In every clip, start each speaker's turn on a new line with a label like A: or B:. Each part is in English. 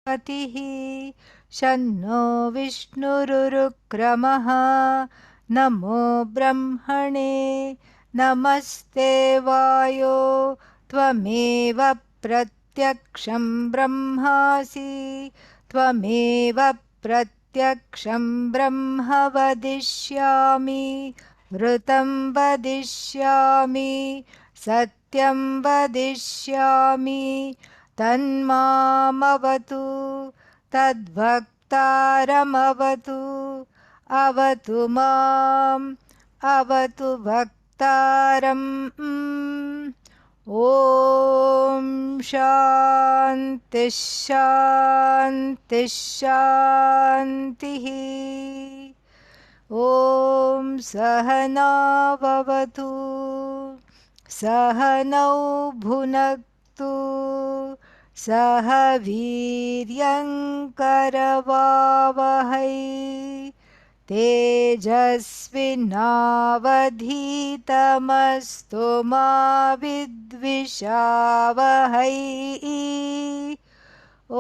A: Patihi Shanno Vishnurukramaha Namo Brahmane Namaste Vayo Tvameva Pratyaksham Brahmasi Tvameva Pratyaksham Brahma Vadishyami Vritam Vadishyami Satyam Vadishyami तन्मामवतु तद्भक्तारमवतु अवतु माम् अवतु भक्तारम् ॐ शान्ति शान्ति शान्तिः ॐ सहना भवतु सहनौ भुनक्तु सह वीर्यङ्करवावहै तेजस्विनावधीतमस्तु मा विद्विषावहै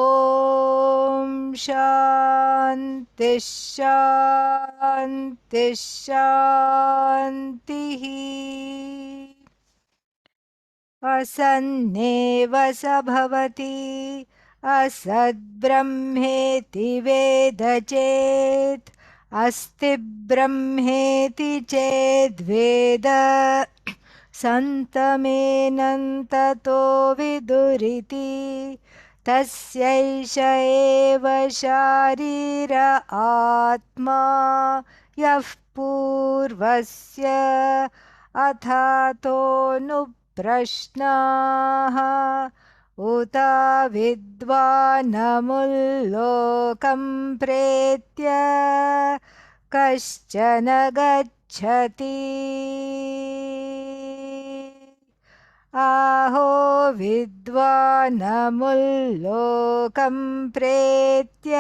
A: ॐ शान्ति शान्ति शान्तिः असन्नेव स भवति असद्ब्रह्मेति वेद चेत् अस्ति ब्रह्मेति चेद्वेद सन्तमेनन्ततो विदुरिति तस्यैष एव शारीर आत्मा यः पूर्वस्य अथातो प्रश्नाः उत विद्वानमुल्लोकं प्रेत्य कश्चन गच्छति आहो विद्वानमुल्लोकं प्रेत्य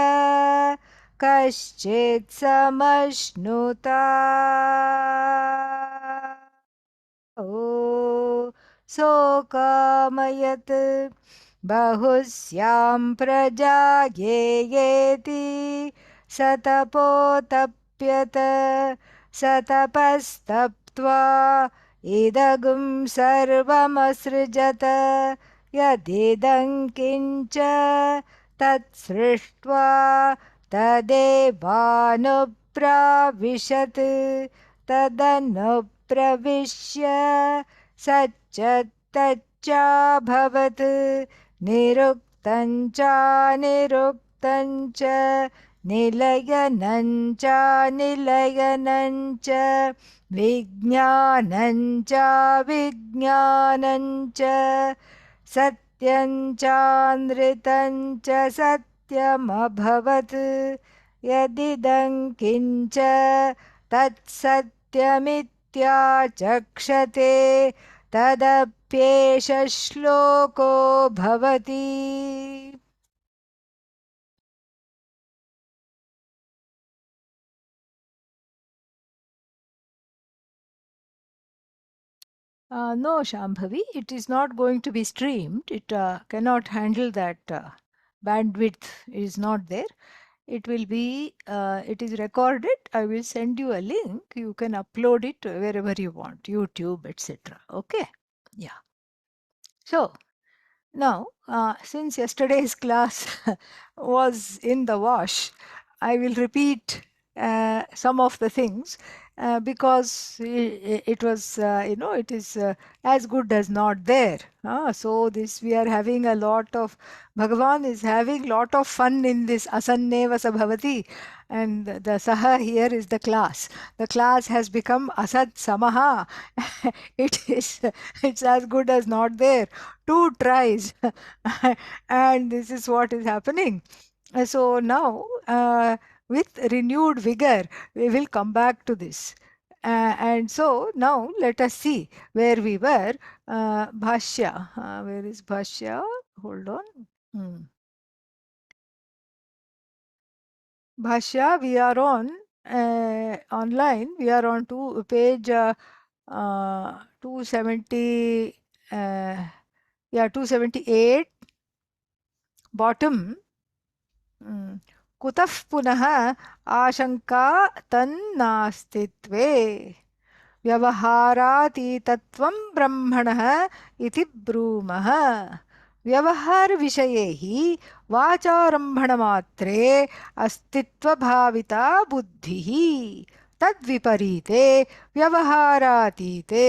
A: कश्चित् समश्नुता सोकामयत् बहुस्यां प्रजायेयेति सतपोतप्यत सतपस्तप्त्वा इदगुं सर्वमसृजत यदिदं किञ्च तत्सृष्ट्वा तदेवानुप्राविशत् तदनुप्रविश्य सच्च तच्चाभवत् निरुक्तं चानिरुक्तं च निलयनं चानिलयनं च विज्ञानं चाविज्ञानं च सत्यं चानृतं च सत्यमभवत् यदिदं किञ्च तत्सत्यमित्याचक्षते तदप्येष श्लोको भवति. No, Shambhavi, it is not going to be streamed. It cannot handle that. Bandwidth is not there. It will be, it is recorded. I will send you a link. You can upload it wherever you want, YouTube, etc. Okay? Yeah. So, now, since yesterday's class was in the wash, I will repeat some of the things because it was, it is as good as not there. So this we are having a lot of, Bhagavan is having lot of fun in this Asanneva Sabhavati, and the Saha here is the class. The class has become Asad Samaha. It's as good as not there. 2 tries and this is what is happening. So now with renewed vigor we will come back to this. And so now let us see where we were. Bhashya. Where is Bhashya? Hold on. Bhashya, we are on online. We are on page 270. 278. Bottom. कुतः पुनः आशंका तन्नास्तित्वे व्यवहारातीतत्वं ब्रह्मणः इति ब्रूमः. व्यवहारविषये हि वाचारम्भणमात्रे अस्तित्वभाविता बुद्धिः. तद्विपरीते व्यवहारातीते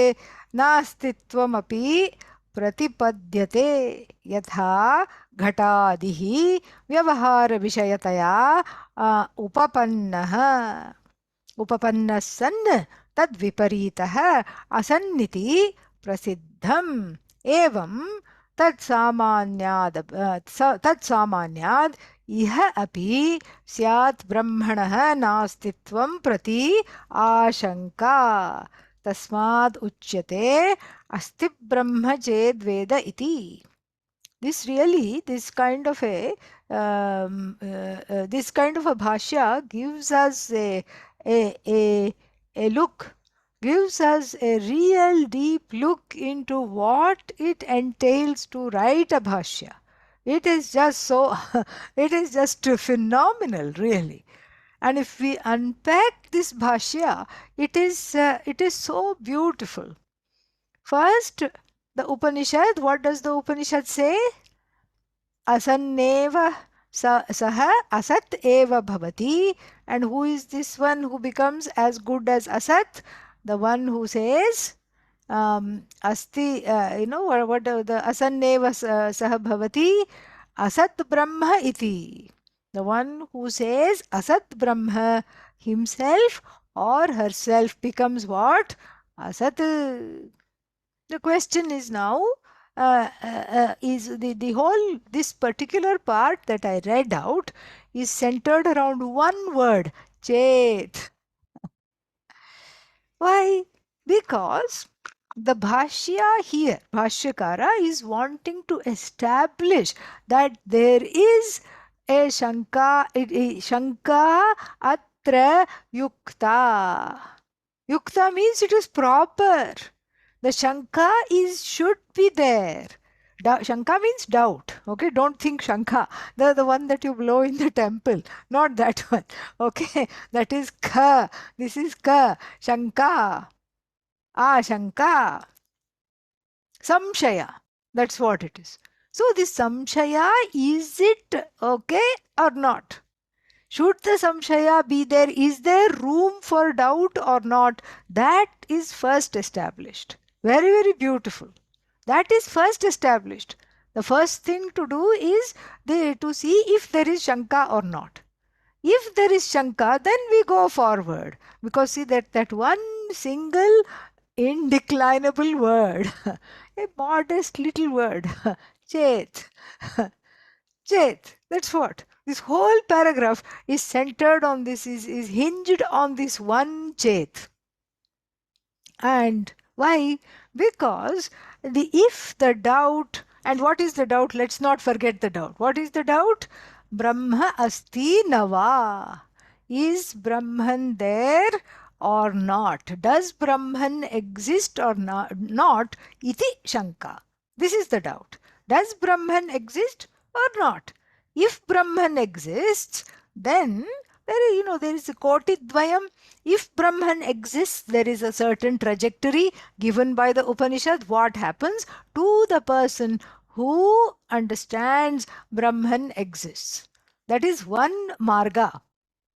A: नास्तित्वमपि प्रतिपद्यते. यथा घटादिः व्यवहारविषयतया उपपन्नः सन् तद्विपरीतः असन्निति प्रसिद्धम्. एवं तत्सामान्याद् इह अपि स्यात् ब्रह्मणः नास्तित्वं प्रति आशंका. तस्माद् उच्यते अस्ति ब्रह्म चेद्वेद इति. This kind of a bhashya gives us a look, gives us a real deep look into what it entails to write a bhashya. It is just so, it is just phenomenal, really. And if we unpack this bhashya, it is so beautiful. First, the Upanishad, what does the Upanishad say? Asanneva saha asat eva bhavati. And who is this one who becomes as good as asat? The one who says asti, what the asanneva saha bhavati asat brahma iti. The one who says asat brahma, himself or herself becomes what? Asat. The question is now, is the whole, this particular part that I read out is centered around one word, Chet. Why? Because the Bhashya here, Bhashyakara is wanting to establish that there is a Shanka atra yukta. Yukta means it is proper. The Shanka should be there. Shanka means doubt. Okay, don't think Shanka, the one that you blow in the temple, not that one. Okay, that is Ka. This is Ka. Shanka. Shanka. Samshaya. That's what it is. So this Samshaya, is it okay or not? Should the samshaya be there? Is there room for doubt or not? That is first established. Very, very beautiful. That is first established. The first thing to do is to see if there is Shanka or not. If there is Shanka, then we go forward. Because see that one single indeclinable word, a modest little word, Chet. Chet, that's what. This whole paragraph is centered on this, is hinged on this one Chet. And why? Because if the doubt, and what is the doubt? Let's not forget the doubt. What is the doubt? Brahma asti nava. Is Brahman there or not? Does Brahman exist or not? Iti shanka. This is the doubt. Does Brahman exist or not? If Brahman exists, then there is a kotidvayam. If Brahman exists, there is a certain trajectory given by the Upanishad. What happens to the person who understands Brahman exists? That is one marga.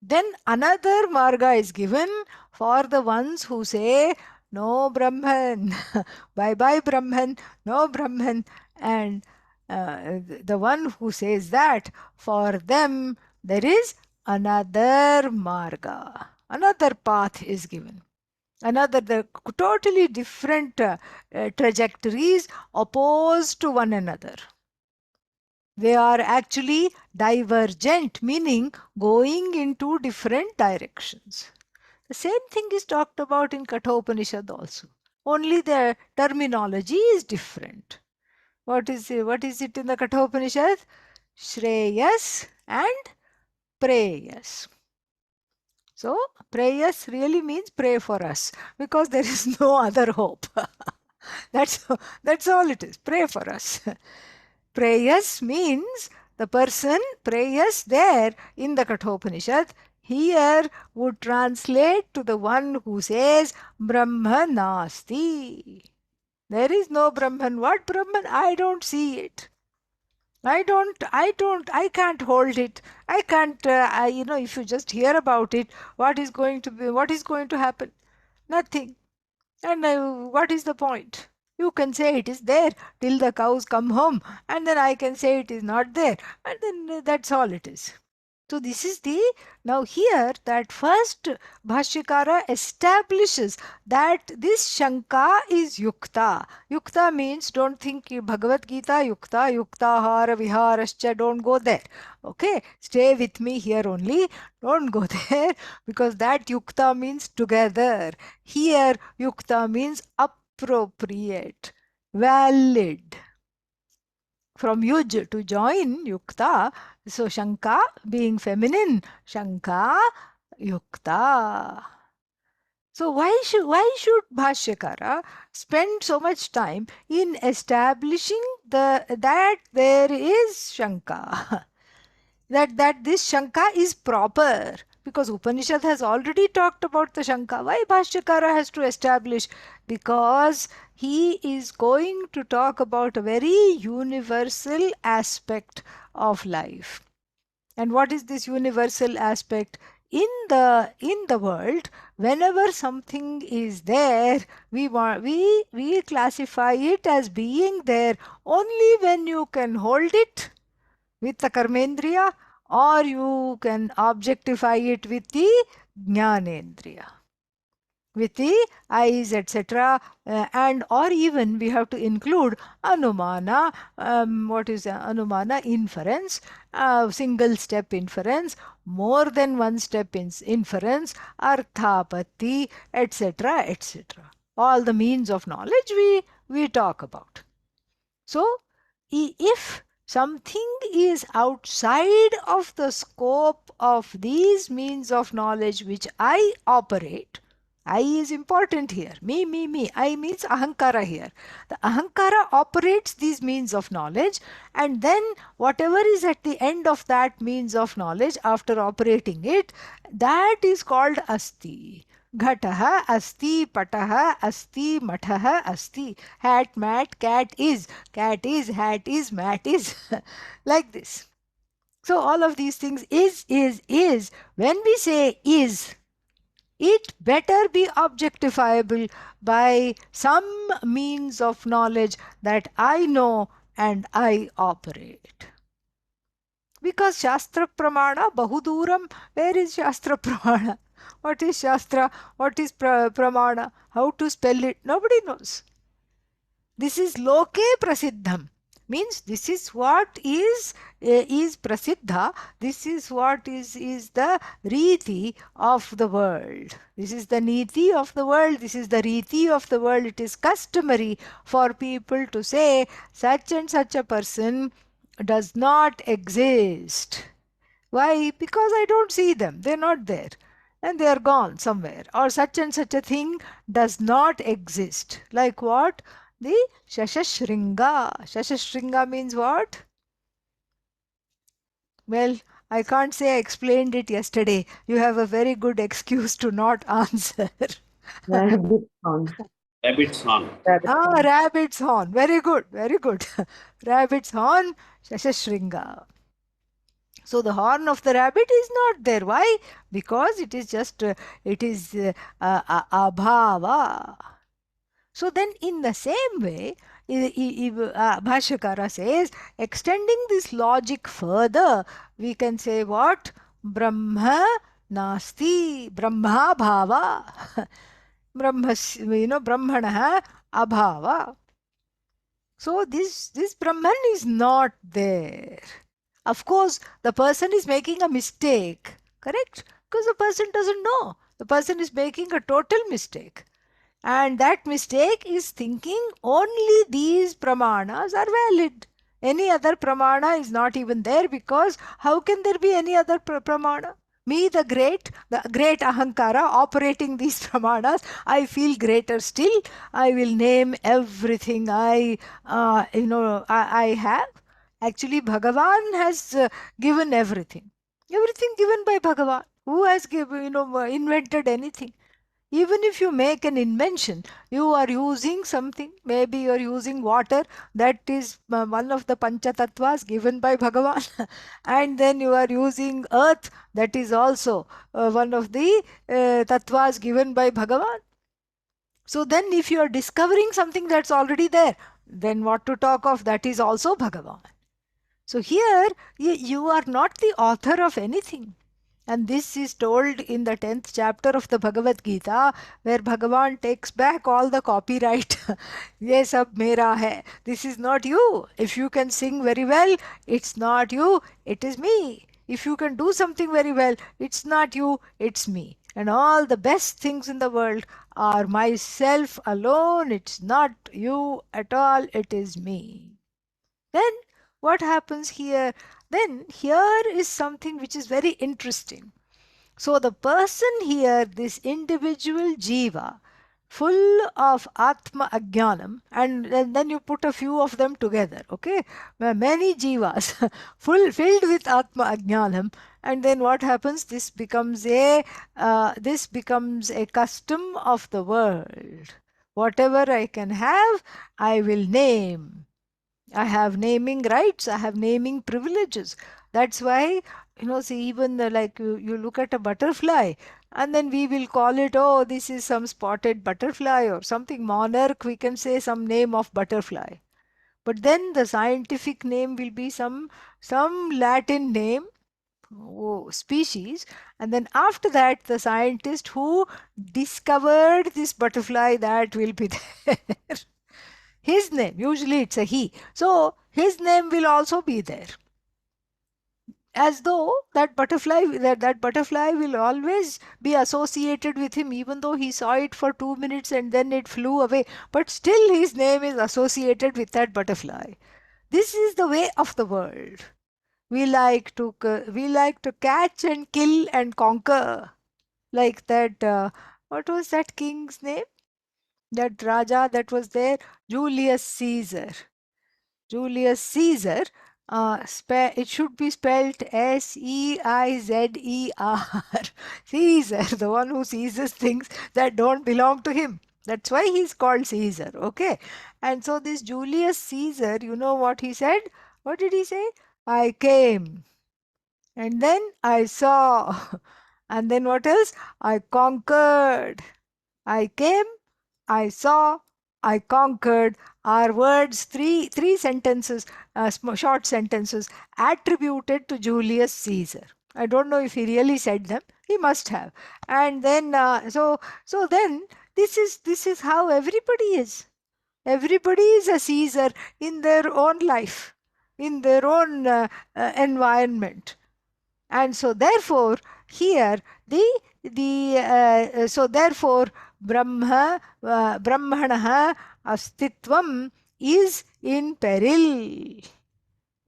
A: Then another marga is given for the ones who say, no Brahman, bye bye Brahman, no Brahman. And the one who says that, for them there is another marga, another path is given. The totally different trajectories opposed to one another. They are actually divergent, meaning going into different directions. The same thing is talked about in Kathopanishad also. Only the terminology is different. What is it in the Kathopanishad? Shreyas and Preyas. So, Preyas really means pray for us, because there is no other hope. That's all it is. Pray for us. Prayas means the person prayers there in the Kathopanishad here would translate to the one who says Brahma Nasti. There is no Brahman. What Brahman? I don't see it. I can't hold it. I can't, if you just hear about it, what is going to happen? Nothing. And what is the point? You can say it is there till the cows come home, and then I can say it is not there, and then that's all it is. So this is now here that first Bhashyakara establishes that this Shanka is Yukta. Yukta means, don't think Bhagavad Gita Yukta, Yuktahara Viharascha, don't go there. Okay, stay with me here only, don't go there, because that Yukta means together. Here Yukta means appropriate, valid. From yuj to join yukta, so shanka being feminine, shanka yukta. So why should Bhashyakara spend so much time in establishing that there is shanka? that this shanka is proper, because Upanishad has already talked about the shanka. Why Bhashyakara has to establish? Because he is going to talk about a very universal aspect of life. And what is this universal aspect? In the world, whenever something is there, we classify it as being there only when you can hold it with the karmendriya, or you can objectify it with the jnanendriya, with the eyes, etc. And or even we have to include anumana. What is anumana? Inference, single step inference, more than one step inference, arthapatti, etc., etc. All the means of knowledge we talk about. So if something is outside of the scope of these means of knowledge which I operate, I is important here. Me. I means ahankara here. The ahankara operates these means of knowledge, and then whatever is at the end of that means of knowledge after operating it, that is called asti. Ghataha asti, pataha asti, mathaha asti. Hat, mat, cat is, hat is, mat is. Like this. So all of these things is. When we say is, it better be objectifiable by some means of knowledge that I know and I operate. Because Shastra Pramana, Bahuduram, where is Shastra Pramana? What is Shastra? What is Pramana? How to spell it? Nobody knows. This is Loke Prasiddham. Means this is what is prasiddha. This is what is the riti of the world. This is the niti of the world. This is the riti of the world. It is customary for people to say such and such a person does not exist. Why? Because I don't see them. They're not there. And they are gone somewhere. Or such and such a thing does not exist. Like what? The Shashashringa. Shashashringa means what? Well, I can't say I explained it yesterday. You have a very good excuse to not answer.
B: Rabbit's horn.
C: Rabbit's horn.
A: Rabbit's horn. Very good, very good. Rabbit's horn, Shashashringa. So the horn of the rabbit is not there. Why? Because it is just, it is abhava. So then in the same way, Bhashyakara says, extending this logic further, we can say what? Brahma nasti, Brahma bhava. Brahmana abhava. So this Brahman is not there. Of course, the person is making a mistake, correct? Because the person doesn't know. The person is making a total mistake. And that mistake is thinking only these pramanas are valid. Any other pramana is not even there, because how can there be any other pramana? Me, the great ahankara operating these pramanas, I feel greater still. I will name everything I have. Actually, Bhagavan has given everything. Everything given by Bhagavan. Who has given, invented anything? Even if you make an invention, you are using something. Maybe you are using water, that is one of the pancha tattvas given by Bhagavan. And then you are using earth, that is also one of the tattvas given by Bhagavan. So then, if you are discovering something that's already there, then what to talk of, that is also Bhagavan. So here, you are not the author of anything. And this is told in the 10th chapter of the Bhagavad Gita, where Bhagavan takes back all the copyright. Ye sab mera hai. This is not you. If you can sing very well, it's not you, it is me. If you can do something very well, it's not you, it's me. And all the best things in the world are myself alone. It's not you at all, it is me. Then what happens here? Then here is something which is very interesting. So the person here, this individual jiva, full of atma ajnanam, and then you put a few of them together, okay? Many jivas, filled with atma ajnanam, and then what happens? This becomes a custom of the world. Whatever I can have, I will name. I have naming rights, I have naming privileges. That's why, see, even like you look at a butterfly, and then we will call it, oh, this is some spotted butterfly or something monarch, we can say some name of butterfly. But then the scientific name will be some Latin name, oh, species, and then after that, the scientist who discovered this butterfly, that will be there. His name, usually it's a he. So his name will also be there. As though that butterfly will always be associated with him, even though he saw it for 2 minutes and then it flew away. But still his name is associated with that butterfly. This is the way of the world. We like to catch and kill and conquer. Like that, what was that king's name? That Raja that was there? Julius Caesar. Julius Caesar, it should be spelled Seizer. Caesar, the one who seizes things that don't belong to him. That's why he's called Caesar, okay? And so this Julius Caesar, you know what he said? What did he say? I came, and then I saw, and then what else? I conquered. I came, I saw, I conquered are words, three sentences, short sentences attributed to Julius Caesar. I don't know if he really said them. He must have. And then so then this is how everybody is. Everybody is a Caesar in their own life, in their own environment. And so therefore here so therefore brahmanah astitvam is in peril.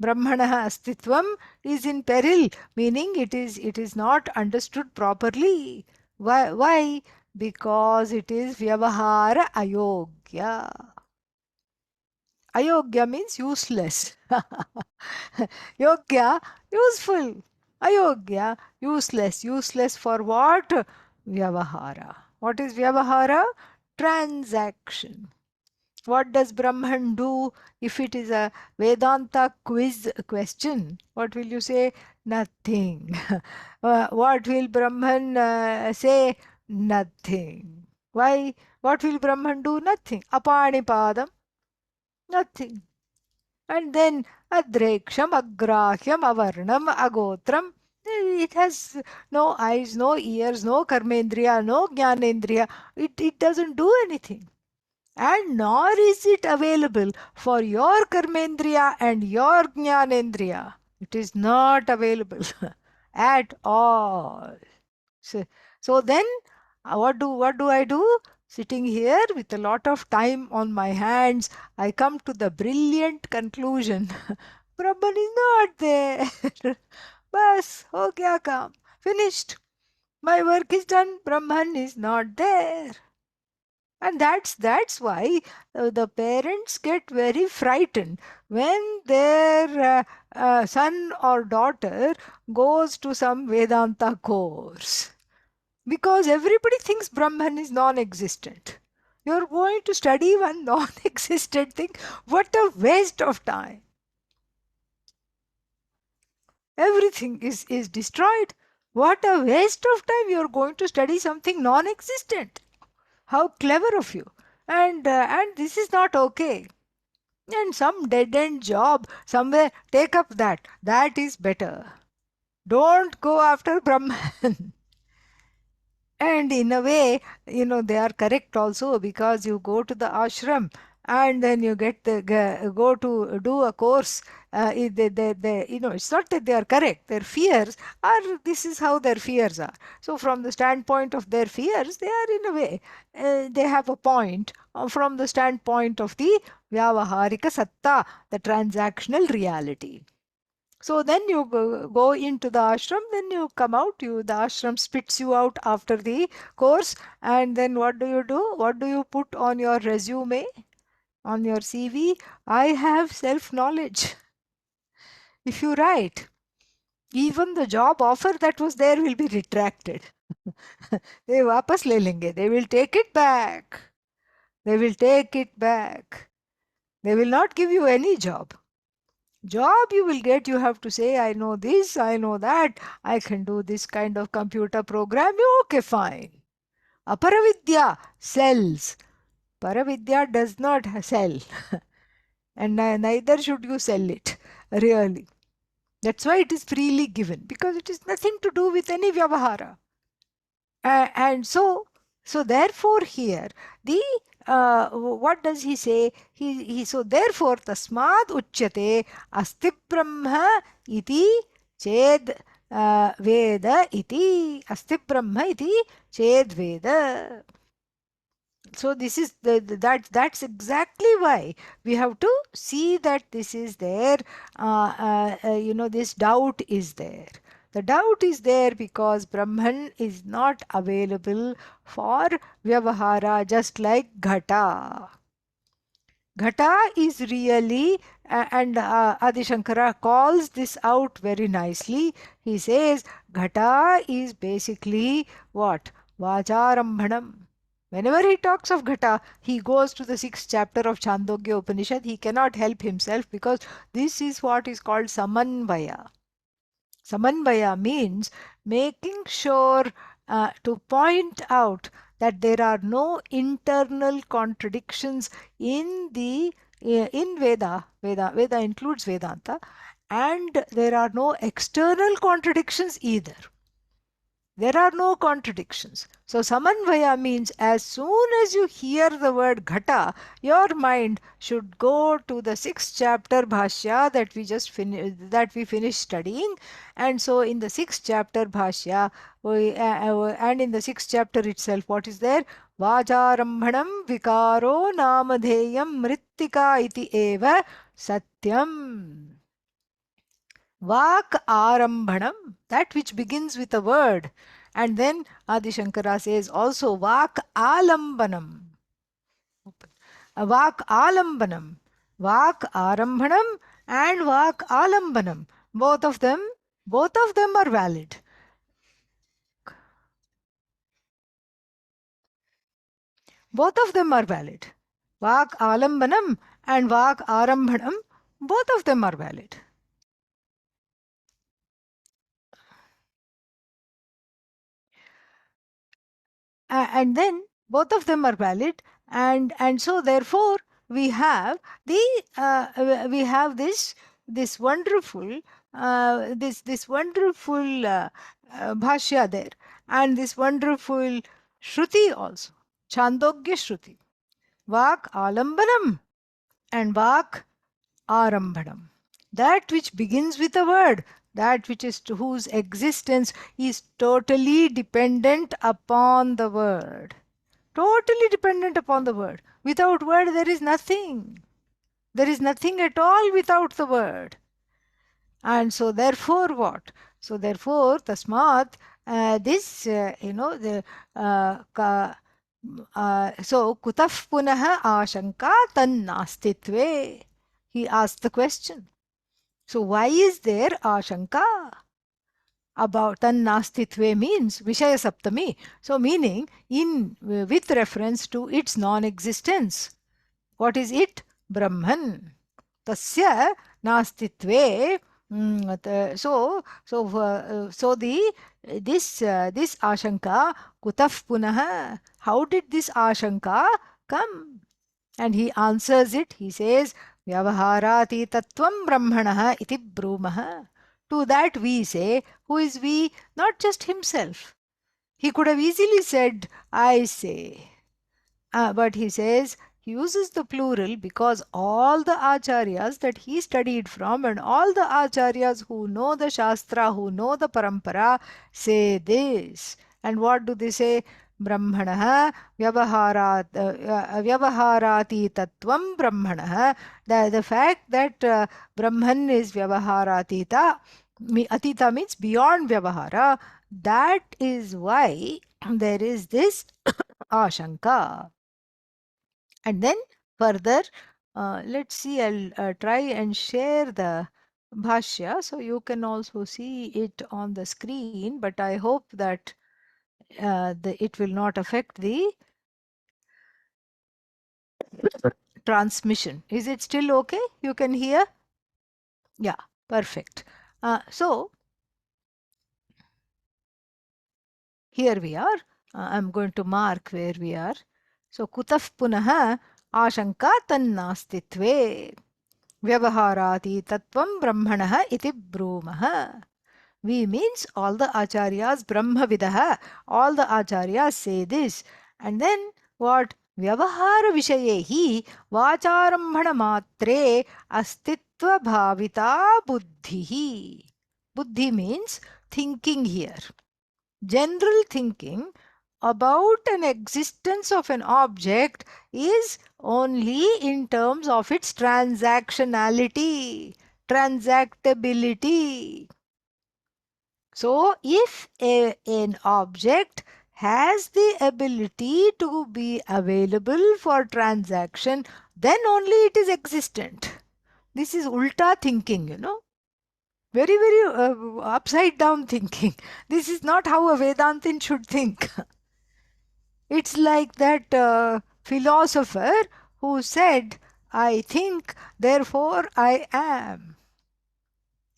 A: Brahmanah astitvam is in peril, meaning it is not understood properly. Why? Because it is vyavahara ayogya. Ayogya means useless. Yogya, useful. Ayogya, useless. Useless for what? Vyavahara. What is Vyavahara? Transaction. What does Brahman do if it is a Vedanta quiz question? What will you say? Nothing. What will Brahman say? Nothing. Why? What will Brahman do? Nothing. Apanipadam. Nothing. And then adreksham, agrahyam, avarnam, agotram. It has no eyes, no ears, no karmendriya, no jnanendriya. It doesn't do anything. And nor is it available for your karmendriya and your jnanendriya. It is not available at all. So then, what do I do? Sitting here with a lot of time on my hands, I come to the brilliant conclusion. Brahman is not there. Bas, ho gaya kaam. Finished. My work is done. Brahman is not there. And that's why the parents get very frightened when their son or daughter goes to some Vedanta course, because everybody thinks Brahman is non-existent. You're going to study one non-existent thing. What a waste of time. Everything is destroyed. What a waste of time. You're going to study something non-existent. How clever of you. And this is not okay. And some dead end job somewhere, take up that. That is better. Don't go after Brahman. And in a way, they are correct also, because you go to the ashram and then you go to do a course. It's not that they are correct. Their fears are, this is how their fears are. So from the standpoint of their fears, they are in a way, they have a point from the standpoint of the Vyavaharika Satta, the transactional reality. So then you go into the ashram, then you come out, the ashram spits you out after the course, and then what do you do? What do you put on your resume, on your CV? I have self-knowledge. If you write, even the job offer that was there will be retracted. They वापस ले लेंगे. They will take it back. They will take it back. They will not give you any job. Job you will get, you have to say, I know this, I know that, I can do this kind of computer program. Okay, fine. Aparavidya sells. Paravidya does not sell. And neither should you sell it, really. That's why it is freely given, because it is nothing to do with any vyavahara. And so therefore here the what does he say? He so therefore tasmad uchyate asti brahma iti ched veda iti asti brahma iti ched veda. So this is that's exactly why we have to see that this is there. This doubt is there. The doubt is there because Brahman is not available for Vyavahara, just like Ghata. Ghata is really, and Adi Shankara calls this out very nicely. He says, Ghata is basically what? Vacharambhanam. Whenever he talks of Ghata, he goes to the 6th chapter of Chandogya Upanishad. He cannot help himself because this is what is called Samanvaya. Samanvaya means making sure to point out that there are no internal contradictions in Veda. Veda includes Vedanta, and there are no external contradictions either. There are no contradictions. So Samanvaya means as soon as you hear the word Ghata, your mind should go to the 6th chapter Bhashya that we finished studying. And so in the 6th chapter Bhashya, and in the 6th chapter itself, what is there? Vacharambhanam vikaro namadheyam mrittika iti eva satyam. Vak arambhanam, that which begins with a word. And then Adi Shankara says also Vak alambanam. Vak alambanam. Vak arambhanam and Vak alambanam. Both of them are valid. Both of them are valid. Vak alambanam and Vak arambhanam, both of them are valid. And then both of them are valid, and so therefore we have this wonderful this wonderful bhashya there, and this wonderful shruti also, chandogya shruti, vak alambanam and vak arambhanam, that which begins with a word, that which is to whose existence is totally dependent upon the word. Totally dependent upon the word. Without word, there is nothing. There is nothing at all without the word. And so, therefore, what? So, therefore, tasmat, the So, kutaf punaha ashanka tannastitve? He asked the question. So, why is there ashanka? About tannastitve means Vishaya Saptami. So, meaning in with reference to its non-existence. What is it? Brahman. Tasya nastitve. So the this ashanka kutaf punaha. How did this ashanka come? And he answers it. He says, Vyavaharati tattvam brahmanaha iti brumaha. To that we say, who is we? Not just himself. He could have easily said, I say. But he says, he uses the plural because all the acharyas that he studied from and all the acharyas who know the Shastra, who know the Parampara, say this. And what do they say? Brahmanaha vyavaharati tattvam brahmanaha. The fact that Brahman is vyavaharatita, atita means beyond vyavahara, that is why there is this ashanka. And then further, let's see, I'll try and share the Bhashya so you can also see it on the screen, but I hope that it will not affect the transmission. Is it still okay? You can hear? Yeah, perfect. So here we are. I'm going to mark where we are. So kutaf punaha ashanka tannastitve. Vyavaharati tattvam brahmanaha iti brumaha. We means all the acharyas, brahmavidaha, all the acharyas say this. And then what? Vyavahara vishayehi vacharambhana matre astitva bhavita buddhihi. Buddhi means thinking here. General thinking about an existence of an object is only in terms of its transactionality, transactability. So, if an object has the ability to be available for transaction, then only it is existent. This is ulta thinking, very, very upside down thinking. This is not how a Vedantin should think. It's like that philosopher who said, I think, therefore I am.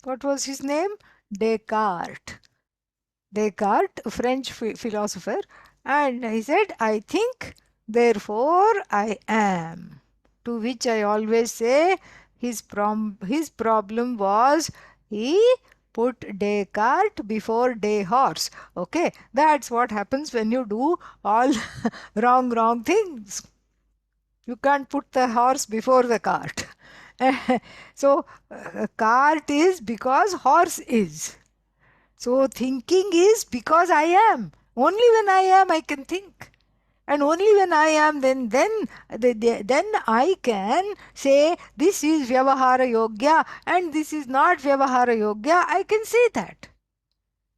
A: What was his name? Descartes. Descartes, a French philosopher, and he said, I think, therefore I am. To which I always say, his problem was he put Descartes before day horse. Okay, that's what happens when you do all wrong things. You can't put the horse before the cart. So, cart is because horse is. So thinking is because I am. Only when I am I can think. And only when I am, then I can say this is Vyavahara Yogya and this is not Vyavahara Yogya. I can say that.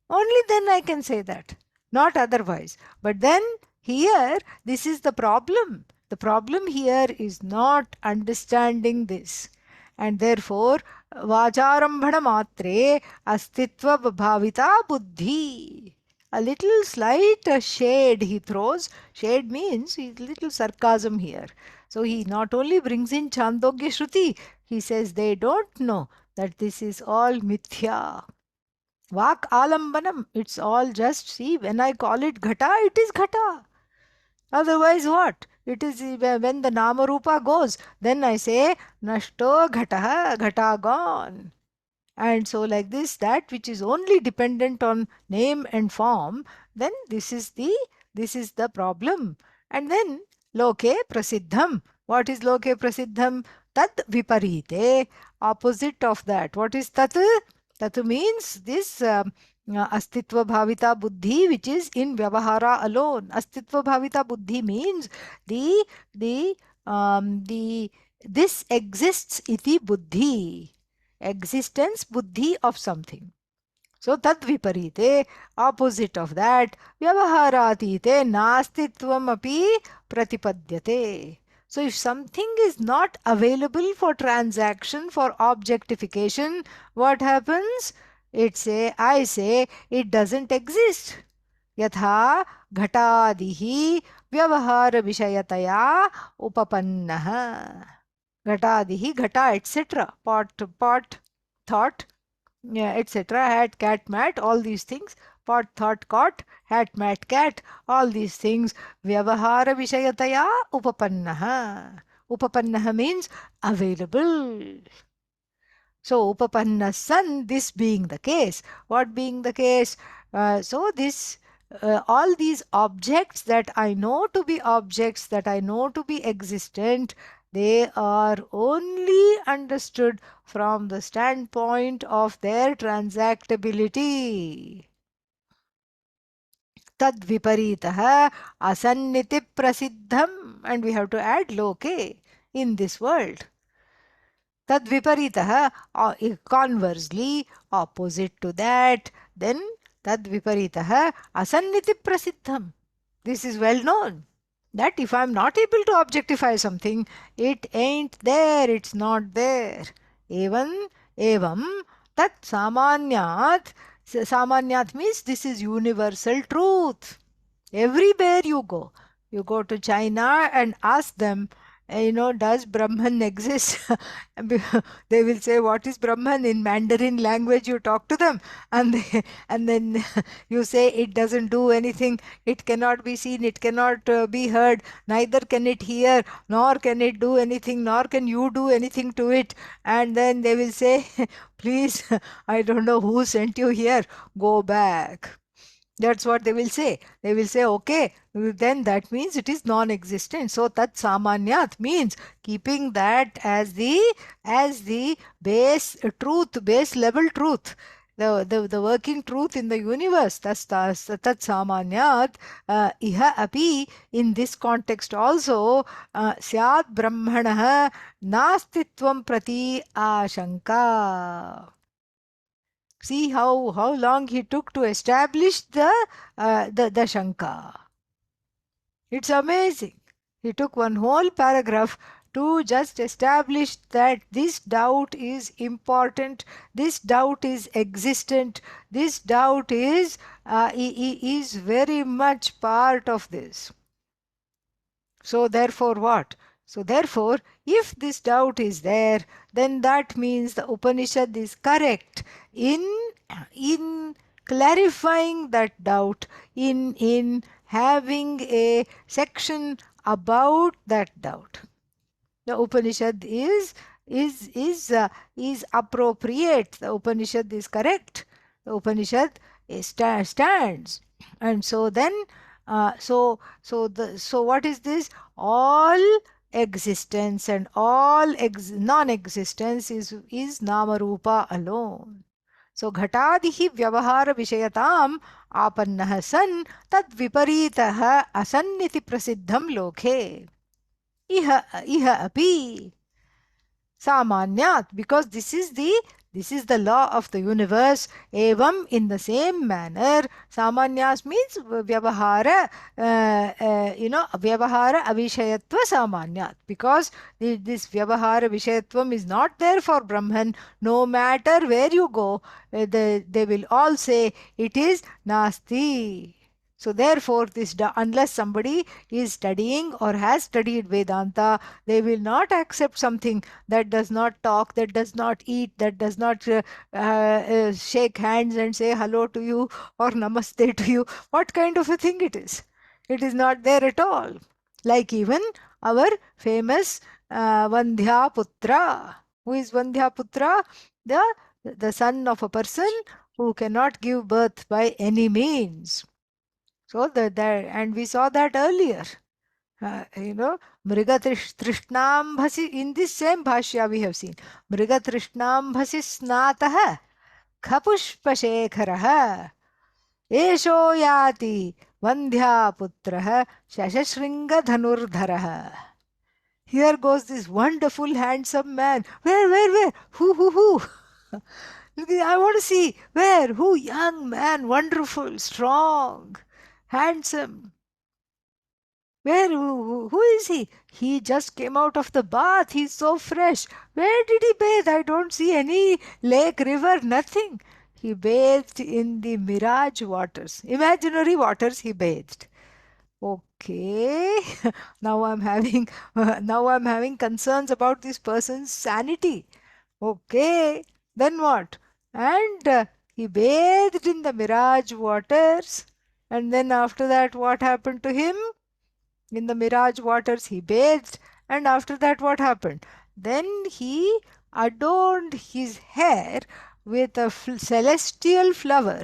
A: Only then I can say that. Not otherwise. But then here, this is the problem. The problem here is not understanding this. And therefore, vacharambhana matre astitva bhavita buddhi. A little slight shade he throws. Shade means a little sarcasm here. So he not only brings in Chandogya Shruti, he says they don't know that this is all mithya. Vak alambanam, it's all just, see, when I call it ghata, it is ghata. Otherwise, what? It is when the Namarupa goes, then I say, Nashto ghataha, ghata gone. And so, like this, that which is only dependent on name and form, then this is the problem. And then loke prasiddham. What is loke prasiddham? Tat viparite, opposite of that. What is tat? Tat means this astitva bhavita buddhi, which is in vyavahara alone. Astitva bhavita buddhi means the the this exists iti buddhi, existence buddhi of something. So tadviparite, opposite of that, vyavaharatite nastitvam api pratipadyate. So if something is not available for transaction, for objectification, what happens? I say, it doesn't exist. यथा घटादिः व्यवहारविषयतया उपपन्नः. घटादिः, घटा, etc. Pot, thought, yeah, etc. Hat, cat, mat, all these things. Pot, thought, cot, hat, mat, cat, all these things. Vyavahara vishayataya upapannaha. Upapannaha means available. So, upapanna san, this being the case. What being the case? All these objects that I know to be objects, that I know to be existent, they are only understood from the standpoint of their transactability. Tad viparitaha asanniti prasiddham, and we have to add loke in this world. Tad viparitaha, conversely, opposite to that, then tad viparitaha asanniti prasiddham. This is well known that if I am not able to objectify something, it ain't there, it's not there. Evam tat samanyat. Samanyat means this is universal truth. Everywhere you go to China and ask them, does Brahman exist? They will say, what is Brahman? In Mandarin language, you talk to them, and then you say it doesn't do anything, it cannot be seen, it cannot be heard, neither can it hear, nor can it do anything, nor can you do anything to it. And then they will say, please, I don't know who sent you here, go back. That's what they will say. They will say, okay, then that means it is non-existent. So tat samanyat means keeping that as the base truth, base level truth. The working truth in the universe. Tat samanyat iha api, in this context also, syat brahmanah nastitvam prati ashanka. See how long he took to establish the Shanka. It's amazing. He took one whole paragraph to just establish that this doubt is important, this doubt is existent, this doubt is very much part of this. So therefore what? So therefore, if this doubt is there, then that means the Upanishad is correct in clarifying that doubt, in having a section about that doubt. The Upanishad is appropriate. The Upanishad is correct. The Upanishad stands, and so then, so what is this? All existence and all non-existence is nama rupa alone. So घटादिहि व्यवहार विषयताम आपन्नः सन तद विपरीतः असन्निति प्रसिद्धम लोके. Iha api samanyat, because this is the law of the universe. Evam, in the same manner, samanyas means vyavahara, vyavahara avishayatva samanyat, because this vyavahara vishayatvam is not there for Brahman. No matter where you go, they will all say it is nasti. So therefore, unless somebody is studying or has studied Vedanta, they will not accept something that does not talk, that does not eat, that does not shake hands and say hello to you or namaste to you. What kind of a thing it is? It is not there at all. Like even our famous Vandhya Putra. Who is Vandhya Putra? The son of a person who cannot give birth by any means. So and we saw that earlier. Mriga Trishnam Bhasi, in this same Bhashya we have seen. Mriga Trishnam Bhasi Snataha Khapushpashekharaha Esho Yati Vandhya Putraha Shashashringa Dhanurdharaha. Here goes this wonderful, handsome man. Where? Who? I want to see where, who, young man, wonderful, strong, handsome. Where, who is he? He just came out of the bath. He's so fresh. Where did he bathe? I don't see any lake, river, nothing. He bathed in the mirage waters, imaginary waters he bathed. Okay, now I'm having concerns about this person's sanity. Okay, then what? And he bathed in the mirage waters. And then after that, what happened to him? In the mirage waters, he bathed. And after that, what happened? Then he adorned his hair with a celestial flower.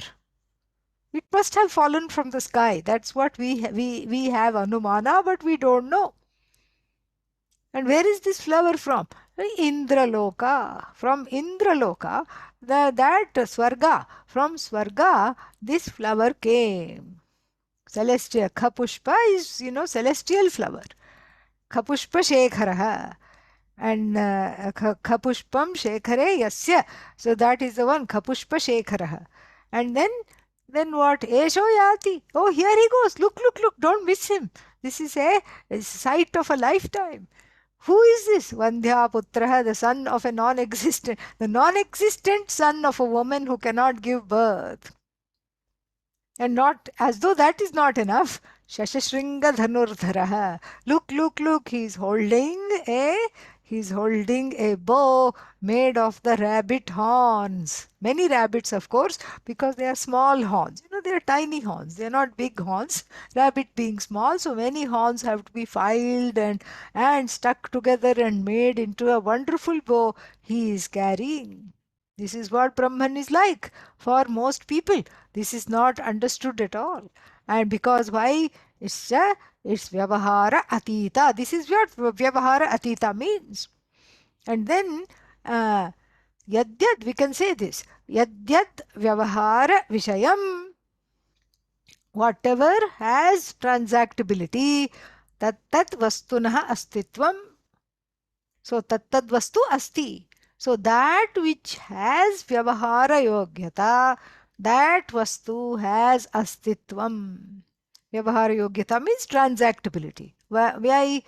A: It must have fallen from the sky. That's what we have Anumana, but we don't know. And where is this flower from? Indraloka. From Indraloka, that Swarga. From Swarga, this flower came. Celestial. Khapushpa is, celestial flower. Khapushpa Shekharaha. And Khapushpam Shekhare Yasya. So that is the one, Khapushpa Shekharaha. And then what? Esho Yati. Oh, here he goes. Look, look, look. Don't miss him. This is a sight of a lifetime. Who is this? Vandhya Putraha, the son of the non-existent son of a woman who cannot give birth. And not as though that is not enough. Shashashringa Dhanurdharaha. Look, look, look. He's holding a bow made of the rabbit horns. Many rabbits, of course, because they are small horns. They are tiny horns. They are not big horns. Rabbit being small, so many horns have to be filed and stuck together and made into a wonderful bow he is carrying. This is what Brahman is like for most people. This is not understood at all. And because why? It's Vyavahara Atita. This is what Vyavahara Atita means. And then Yadyad, we can say this. Yadyad Vyavahara Vishayam. Whatever has transactability, tat vastunaha astitvam. So tattad vastu asti. So that which has vyavahara yogyata, that vastu has astitvam. Vyavahara yogyata means transactability. Why?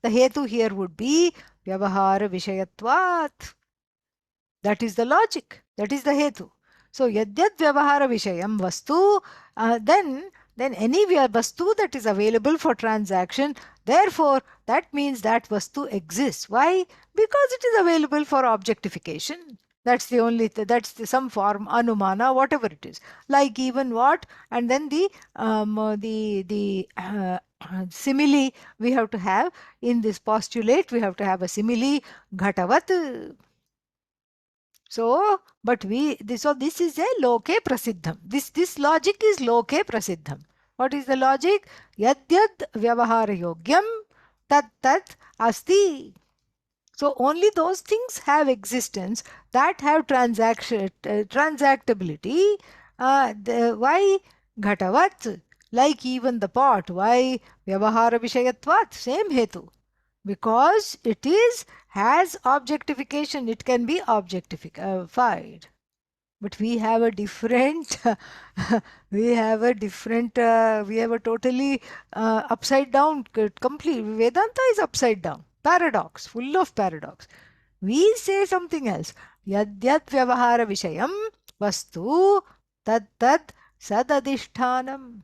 A: The hetu here would be vyavahara vishayatvat. That is the logic. That is the hetu. So yadyat vyavahara vishayam vastu, then any vastu that is available for transaction, therefore that means that vastu exists. Why? Because it is available for objectification. That's the only, some form, anumana, whatever it is. Like even what? And then the simile we have to have in this postulate, we have to have a simile, ghatavat. So, but this is a loke prasiddham. This logic is loke prasiddham. What is the logic? Yadyad vyavahara yogyam tat asti. So only those things have existence that have transactability. Why ghatavat? Like even the pot. Why vyavahara vishayatvat? Same hetu. Because it has objectification, it can be objectified. But we have a different, we have a totally upside down, complete. Vedanta is upside down, paradox, full of paradox. We say something else. Yadyat vyavahara vishayam vastu tad sadadishtanam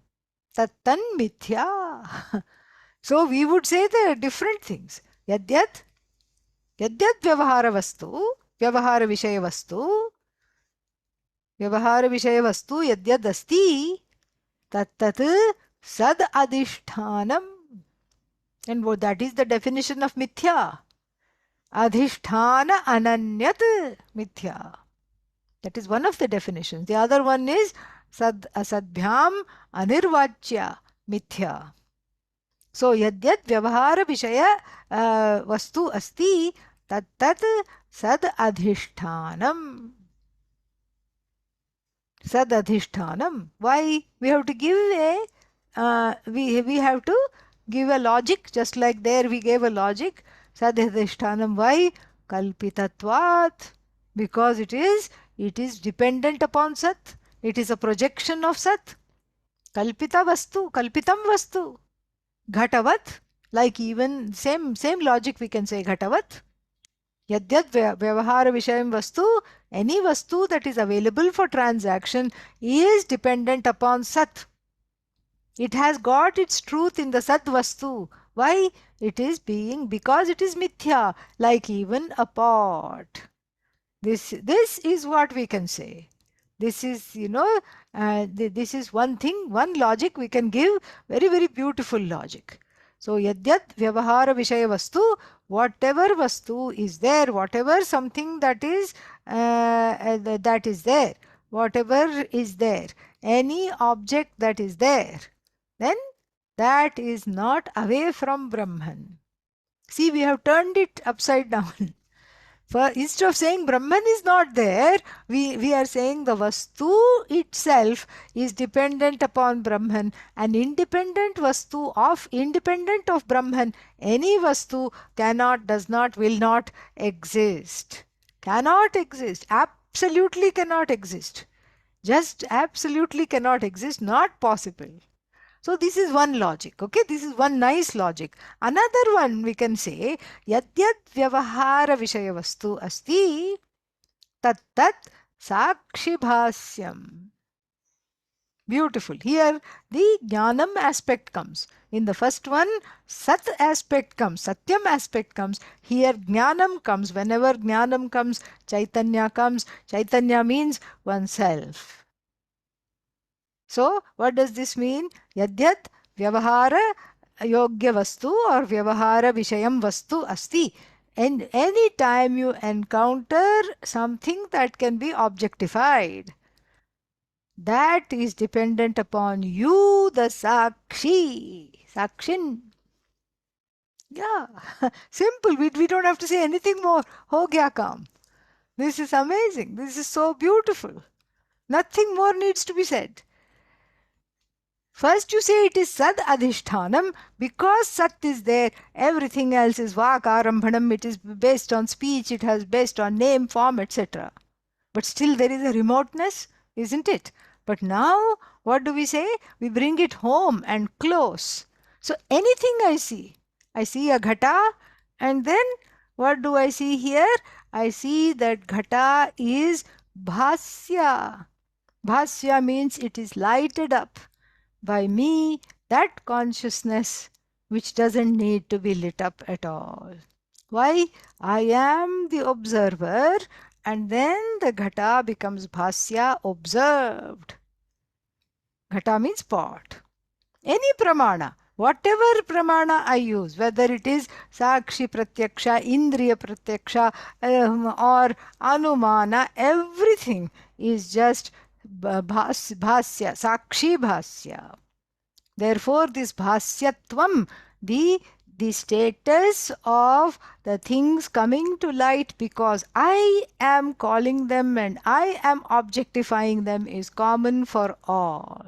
A: tattan mithya. So we would say the different things. Yadyat vyavahara vastu, vyavahara vishaya vastu, vyavahara vishaya vastu yadyad asti, tat sad adhishthanam. And that is the definition of mithya. Adhisthana ananyat mithya. That is one of the definitions. The other one is asadbhyam anirvachya mithya. So yadyat vyavahara vishaya vastu asti tat sad adhishthanam. Sad adhishthanam. Why? We have to give we have to give a logic, just like there we gave a logic. Sad adhishthanam. Why? Kalpitatvat. Because it is It is dependent upon Sat. It is a projection of Sat. Kalpita Vastu, Kalpitam Vastu. Ghatavat, like even same logic we can say Ghatavat. Yadyat Vyavahara Vishayam Vastu, any Vastu that is available for transaction is dependent upon Sat. It has got its truth in the Sat Vastu. Why? It is being, because it is Mithya, like even a pot. This is what we can say. This is, this is one thing, one logic we can give, very, very beautiful logic. So, yadyat vyavahara vishaya vastu, whatever vastu is there, whatever something that is there, whatever is there, any object that is there, then that is not away from Brahman. See, we have turned it upside down. For instead of saying Brahman is not there, we are saying the Vastu itself is dependent upon Brahman, and independent of Brahman, any Vastu cannot, does not, will not exist. Cannot exist. Absolutely cannot exist. Just absolutely cannot exist. Not possible. So this is one logic, okay? This is one nice logic. Another one we can say, yadyad vyavahara vishaya vastu asti, tat tat sakshibhasyam. Beautiful. Here the jnanam aspect comes. In the first one, sat aspect comes, satyam aspect comes. Here jnanam comes. Whenever jnanam comes, chaitanya comes. Chaitanya means oneself. So, what does this mean? Yadyat vyavahara yogya vastu or vyavahara vishayam vastu asti. And any time you encounter something that can be objectified, that is dependent upon you, the sakshi. Sakshin. Yeah, simple. We don't have to say anything more. Ho gya kam. This is amazing. This is so beautiful. Nothing more needs to be said. First you say it is Sad Adhishthanam, because Sat is there, everything else is Vak Arambhanam, it is based on speech, it has based on name, form, etc. But still there is a remoteness, isn't it? But now, what do we say? We bring it home and close. So anything I see a ghata, and then what do I see here? I see that ghata is Bhashya. Bhashya means it is lighted up by me, that consciousness which doesn't need to be lit up at all. Why? I am the observer, and then the ghata becomes bhasya, observed. Ghata means pot. Any pramana, whatever pramana I use, whether it is sakshi pratyaksha, indriya pratyaksha, or anumana, everything is just bhasya, sakshi bhasya. Therefore, this bhasyatvam, the status of the things coming to light because I am calling them and I am objectifying them, is common for all.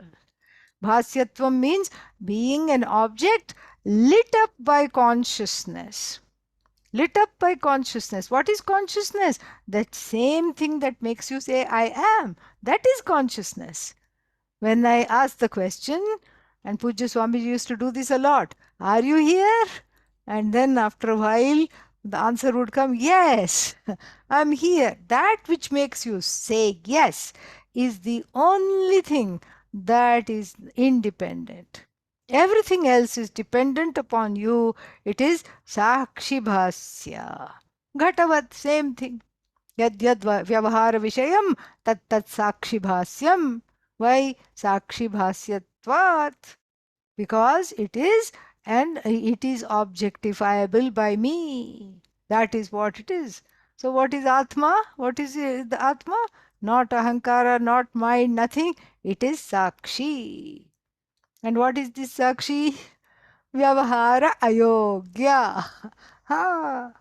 A: Bhasyatvam means being an object lit up by consciousness. Lit up by consciousness. What is consciousness? That same thing that makes you say, I am. That is consciousness. When I ask the question, and Pujya Swamiji used to do this a lot, are you here? And then after a while, the answer would come, yes, I'm here. That which makes you say yes is the only thing that is independent. Everything else is dependent upon you. It is Sakshi Bhasya. Ghatavat, same thing. Yad yad vyavahara vishayam tat tat sakshi bhasyam. Why sakshi bhasyatvat? Because it is, and it is objectifiable by me. That is what it is. So what is Atma? What is the Atma? Not Ahankara, not mind, nothing. It is Sakshi. And what is this Sakshi? Vyavahara Ayogya. Ha.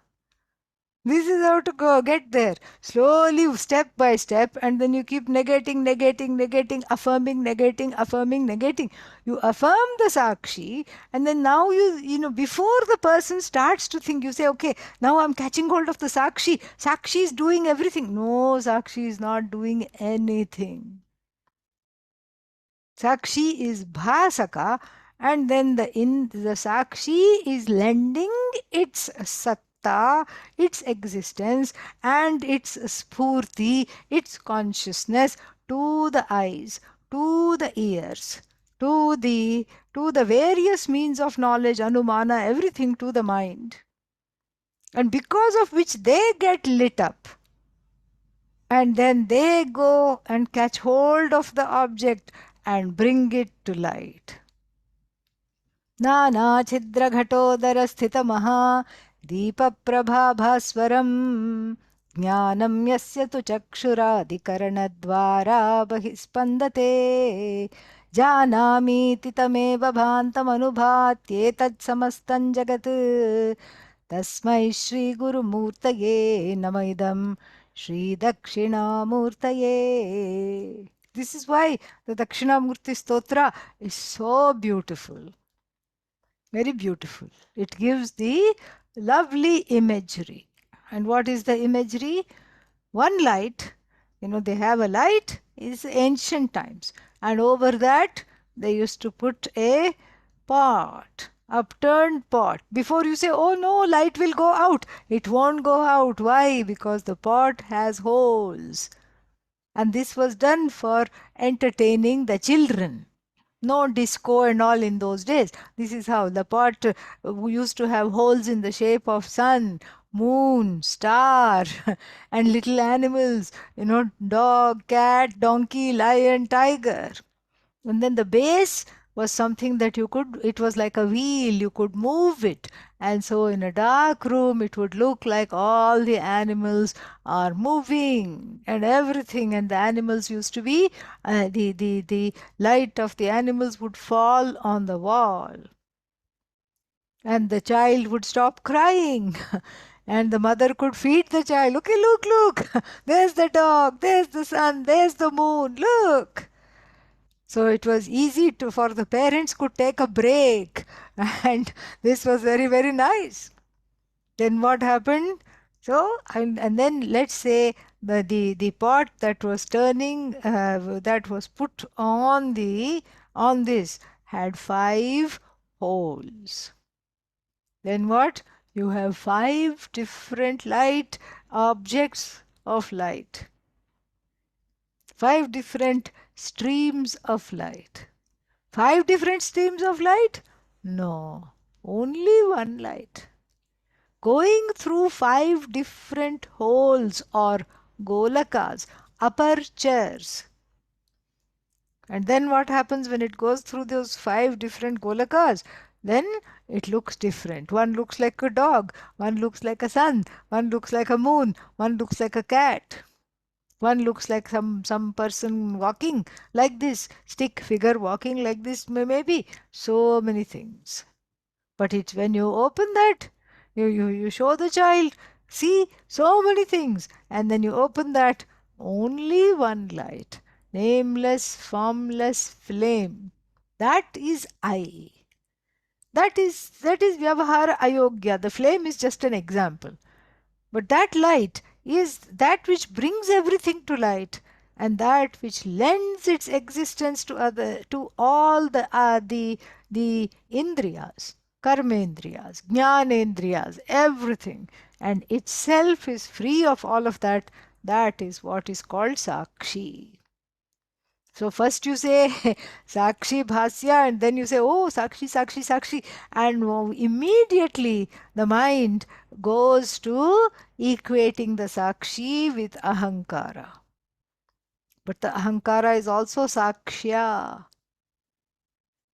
A: This is how to go get there. Slowly, step by step, and then you keep negating, negating, negating, affirming, negating, affirming, negating. You affirm the Sakshi, and then now before the person starts to think, you say, okay, now I'm catching hold of the Sakshi. Sakshi is doing everything. No, Sakshi is not doing anything. Sakshi is Bhasaka, and then the Sakshi is lending its satta, its existence, and its spurti, its consciousness to the eyes, to the ears, to the various means of knowledge, anumana, everything to the mind. And because of which they get lit up. And then they go and catch hold of the object and bring it to light. नानाछिद्रघटोदरस्थितमहा दीपप्रभाभास्वरम् ज्ञानं यस्य तु चक्षुरादिकरणद्वारा बहिः स्पन्दते जानामीति तमेव भान्तमनुभात्येतत्समस्तं जगत् तस्मै श्रीगुरुमूर्तये नम इदं श्रीदक्षिणामूर्तये. This is why the Dakshinamurti Stotra is so beautiful. Very beautiful. It gives the lovely imagery. And what is the imagery? One light, they have a light, is ancient times. And over that, they used to put a pot, upturned pot. Before you say, oh no, light will go out. It won't go out. Why? Because the pot has holes. And this was done for entertaining the children. No disco and all in those days. This is how the pot used to have holes in the shape of sun, moon, star, and little animals, dog, cat, donkey, lion, tiger. And then the base was something that it was like a wheel, you could move it. And so in a dark room, it would look like all the animals are moving and everything. And the animals used to be, the light of the animals would fall on the wall. And the child would stop crying. And the mother could feed the child. Okay, look, there's the dog, there's the sun, there's the moon, look. So it was easy for the parents could take a break, and this was very, very nice. Then what happened? So and then let's say the pot that was turning, that was put on this had 5 holes. Then what? You have 5 different light objects of light. 5 different streams of light. 5 different streams of light? No, only one light. Going through 5 different holes or golakas, apertures. And then what happens when it goes through those 5 different golakas? Then it looks different. One looks like a dog, one looks like a sun, one looks like a moon, one looks like a cat. One looks like some person walking like this, stick figure walking like this, maybe. So many things. But it's when you open that, you show the child, see, so many things. And then you open that, only one light, nameless, formless flame. That is I. That is Vyavahara Ayogya. The flame is just an example. But that light is that which brings everything to light, and that which lends its existence to all the indriyas, karmendriyas, jnanendriyas, everything, and itself is free of all of that. That is what is called Sakshi. So first you say Sakshi Bhashya, and then you say, oh, Sakshi, Sakshi, Sakshi. And immediately the mind goes to equating the Sakshi with Ahankara. But the Ahankara is also Sakshya.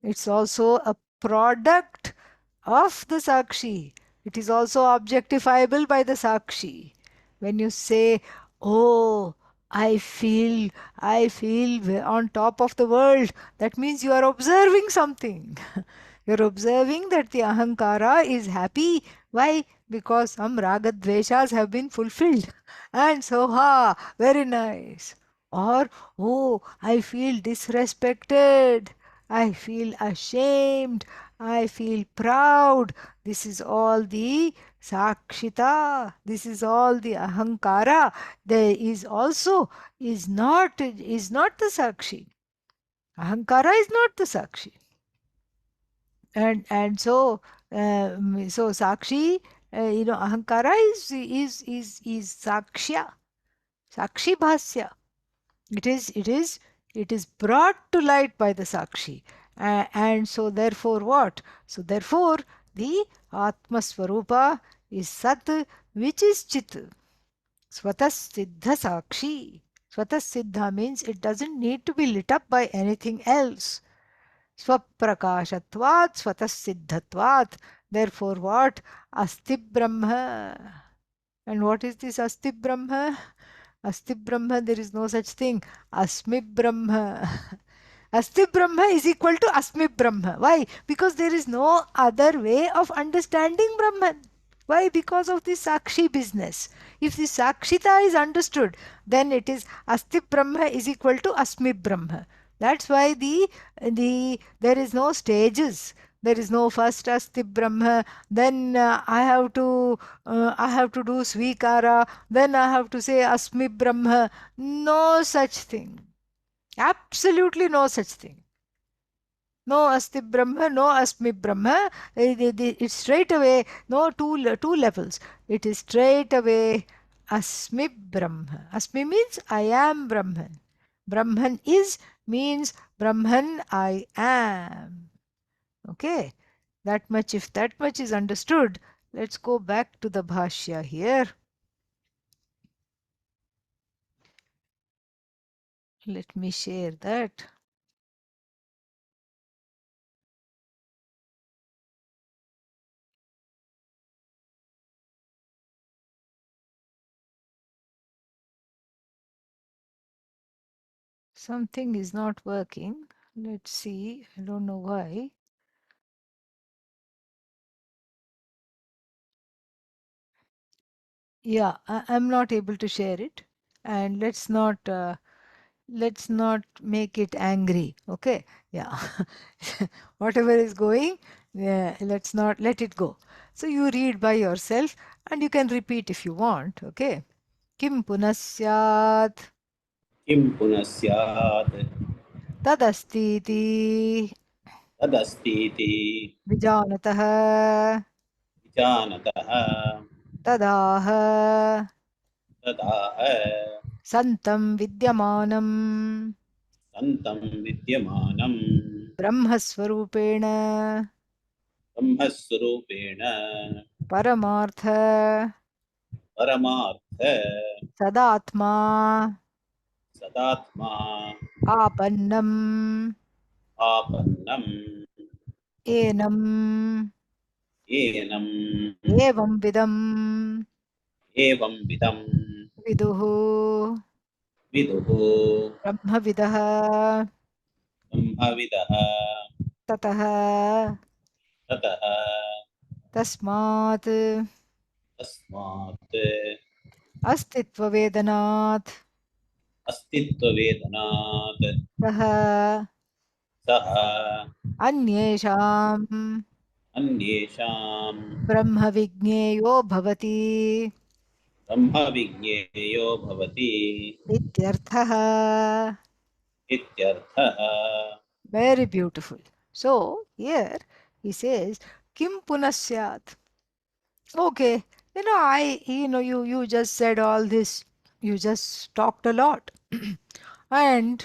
A: It's also a product of the Sakshi. It is also objectifiable by the Sakshi. When you say, oh, I feel on top of the world, that means you are observing something. You're observing that the ahankara is happy. Why? Because some ragadveshas have been fulfilled. And so, very nice. Or, oh, I feel disrespected. I feel ashamed. I feel proud. This is all the sakshita. This is all the ahankara. There is also is not the sakshi. Ahankara is not the sakshi. And so so sakshi, ahankara is sakshya, sakshi bhasya. It is brought to light by the sakshi. And so therefore what? So therefore the atma swarupa is sat, which is chit. Swatas siddha sakshi. Swatas siddha means it doesn't need to be lit up by anything else. Swaprakashatvat swatassiddhatvat. Therefore, what? Asti Brahma. And what is this Asti Brahma? Asti Brahma, there is no such thing. Asmi Brahma. Asti Brahma is equal to Asmi Brahma. Why? Because there is no other way of understanding Brahman. Why? Because of the Sakshi business. If the Sakshita is understood, then it is Asti Brahma is equal to Asmi Brahma. That's why there is no stages. There is no first Asti Brahma, then I have to do Svikara, then I have to say Asmi Brahma. No such thing. Absolutely no such thing. No Asti Brahma, no Asmi Brahma. It's straight away, no two levels. It is straight away Asmi Brahma. Asmi means I am Brahman. Brahman is means Brahman I am. Okay. That much, if that much is understood, let's go back to the Bhashya here. Let me share that. Something is not working. Let's see. I don't know why. Yeah, I'm not able to share it. And let's not make it angry. Okay. Yeah. Whatever is going, yeah, let's not let it go. So you read by yourself and you can repeat if you want. Okay. Kim punasyat
C: किं पुनः स्यात्
A: तदस्तीति
C: तदस्तीति
A: विजानतः
C: विजानतः
A: तदाह
C: तदाह
A: सन्तं विद्यमानं
C: सन्तं विद्यमानं
A: ब्रह्मस्वरूपेण
C: ब्रह्मस्वरूपेण
A: परमार्थ
C: परमार्थ
A: सदात्मा
C: सदात्मा
A: आपन्नम्
C: आपन्नम्
A: एनम्
C: येनम्
A: एवंविदम्
C: एवंविधं
A: विदुः
C: विदुः
A: ब्रह्मविदः
C: ब्रह्मविदः
A: ततः
C: ततः
A: तस्मात्
C: तस्मात्
A: अस्तित्ववेदनात्
C: अस्तित्ववेदनात्
A: सः
C: सः
A: अन्येषां
C: अन्येषां
A: ब्रह्मविज्ञेयो भवति
C: ब्रह्मविज्ञेयो भवति
A: इत्यर्थः.
C: इत्यर्थः।
A: Very beautiful. So here he says, Kim punasyat. Okay, you just said all this. You just talked a lot. And